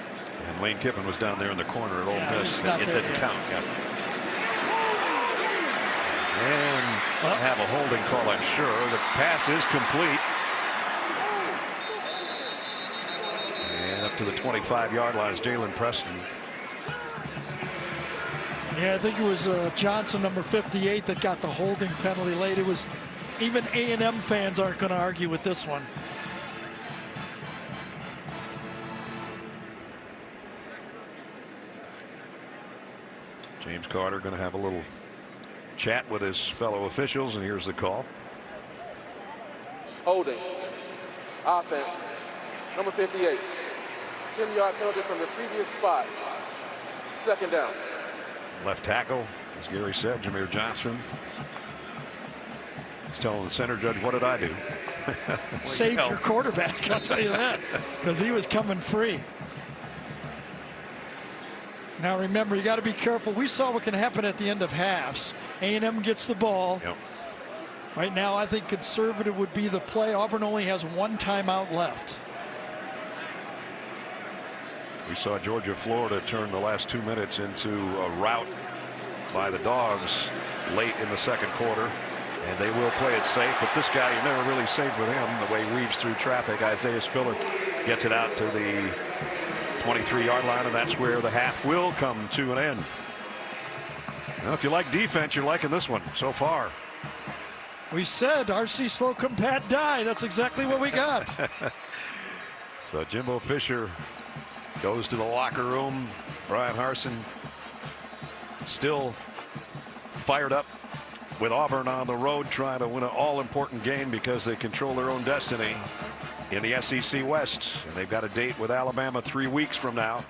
And Lane Kiffin was down there in the corner at Ole Miss. It didn't count. And have a holding call, I'm sure. The pass is complete. And up to the 25-yard line is Jalen Preston. Yeah, I think it was Johnson, number 58, that got the holding penalty late. It was, even A&M fans aren't going to argue with this one. James Carter going to have a little chat with his fellow officials, and here's the call. Holding. Offense. Number 58. 10-yard penalty from the previous spot. 2nd down. Left tackle, as Gary said, Jameer Johnson. He's telling the center judge, what did I do? Saved your quarterback, I'll tell you that, because he was coming free. Now remember, you got to be careful. We saw what can happen at the end of halves. A&M gets the ball. Yep. Right now, I think conservative would be the play. Auburn only has 1 timeout left. We saw Georgia, Florida turn the last 2 minutes into a rout by the Dogs late in the 2nd quarter. And they will play it safe, but this guy, you're never really safe with him the way he weaves through traffic. Isaiah Spiller gets it out to the 23-yard line, and that's where the half will come to an end. Now, if you like defense, you're liking this one so far. We said RC Slocum, Pat Dye. That's exactly what we got. So Jimbo Fisher goes to the locker room. Brian Harsin still fired up with Auburn on the road, trying to win an all-important game because they control their own destiny in the SEC West. And they've got a date with Alabama 3 weeks from now.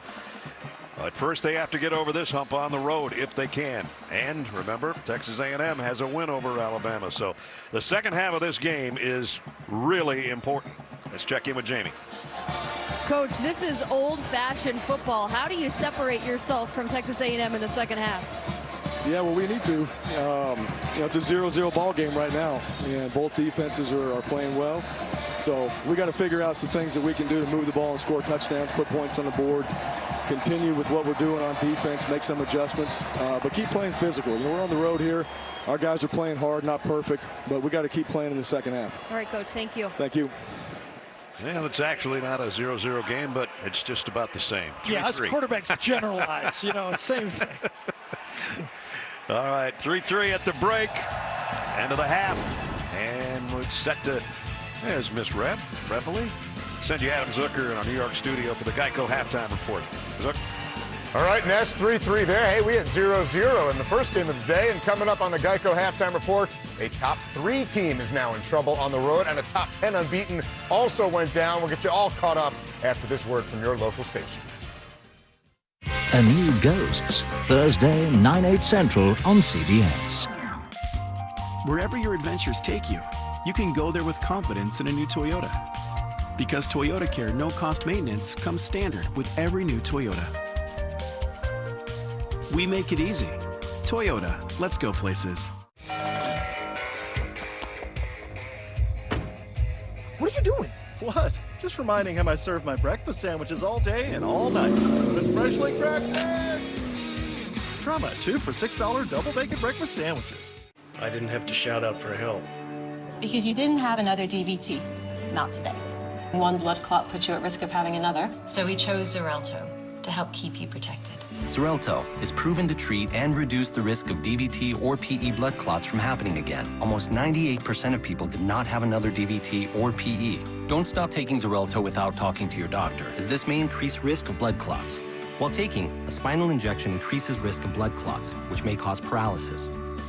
But first they have to get over this hump on the road if they can. And remember, Texas A&M has a win over Alabama. So the second half of this game is really important. Let's check in with Jamie. Coach, this is old-fashioned football. How do you separate yourself from Texas A&M in the second half? Yeah, well, we need to. It's a 0-0 ball game right now, and both defenses are playing well. So we got to figure out some things that we can do to move the ball and score touchdowns, put points on the board, continue with what we're doing on defense, make some adjustments, but keep playing physical. We're on the road here. Our guys are playing hard, not perfect, but we got to keep playing in the second half. All right, Coach, thank you. Thank you. Yeah, it's actually not a 0-0 game, but it's just about the same. 3-3. Yeah, us quarterbacks generalize, same thing. All right, 3-3 at the break. End of the half. And we're set to, there's Miss Reveille. Send you Adam Zucker in our New York studio for the Geico halftime report. Zucker. All right, Ness, 3-3 there. Hey, we had 0-0 in the first game of the day. And coming up on the Geico halftime report, a top 3 team is now in trouble on the road, and a top 10 unbeaten also went down. We'll get you all caught up after this word from your local station. A New Ghosts, Thursday, 9/8 Central on CBS. Wherever your adventures take you, you can go there with confidence in a new Toyota. Because Toyota Care no-cost maintenance comes standard with every new Toyota. We make it easy. Toyota, let's go places. What are you doing? What? Just reminding him I serve my breakfast sandwiches all day and all night. With freshly cracked eggs. Try my 2 for $6 double bacon breakfast sandwiches. I didn't have to shout out for help. Because you didn't have another DVT. Not today. One blood clot put you at risk of having another. So we chose Xarelto to help keep you protected. Xarelto is proven to treat and reduce the risk of DVT or PE blood clots from happening again. Almost 98% of people did not have another DVT or PE. Don't stop taking Xarelto without talking to your doctor, as this may increase risk of blood clots. While taking, a spinal injection increases risk of blood clots, which may cause paralysis.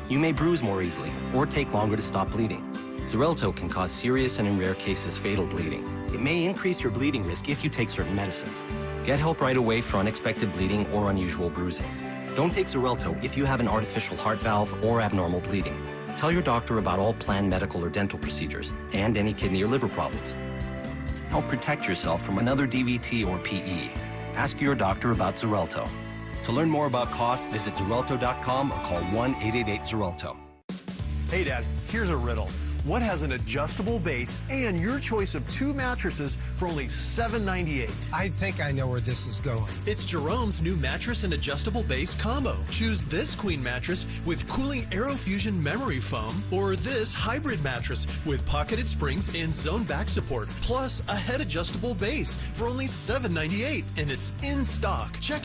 You may bruise more easily or take longer to stop bleeding. Xarelto can cause serious and, in rare cases, fatal bleeding. It may increase your bleeding risk if you take certain medicines. Get help right away for unexpected bleeding or unusual bruising. Don't take Xarelto if you have an artificial heart valve or abnormal bleeding. Tell your doctor about all planned medical or dental procedures and any kidney or liver problems. Help protect yourself from another DVT or PE. Ask your doctor about Xarelto. To learn more about cost, visit Xarelto.com or call 1-888-XARELTO. Hey, Dad, here's a riddle. What has an adjustable base and your choice of 2 mattresses for only $7.98? I think I know where this is going. It's Jerome's new mattress and adjustable base combo. Choose this queen mattress with cooling AeroFusion memory foam, or this hybrid mattress with pocketed springs and zone back support, plus a head adjustable base for only $7.98, and it's in stock. Check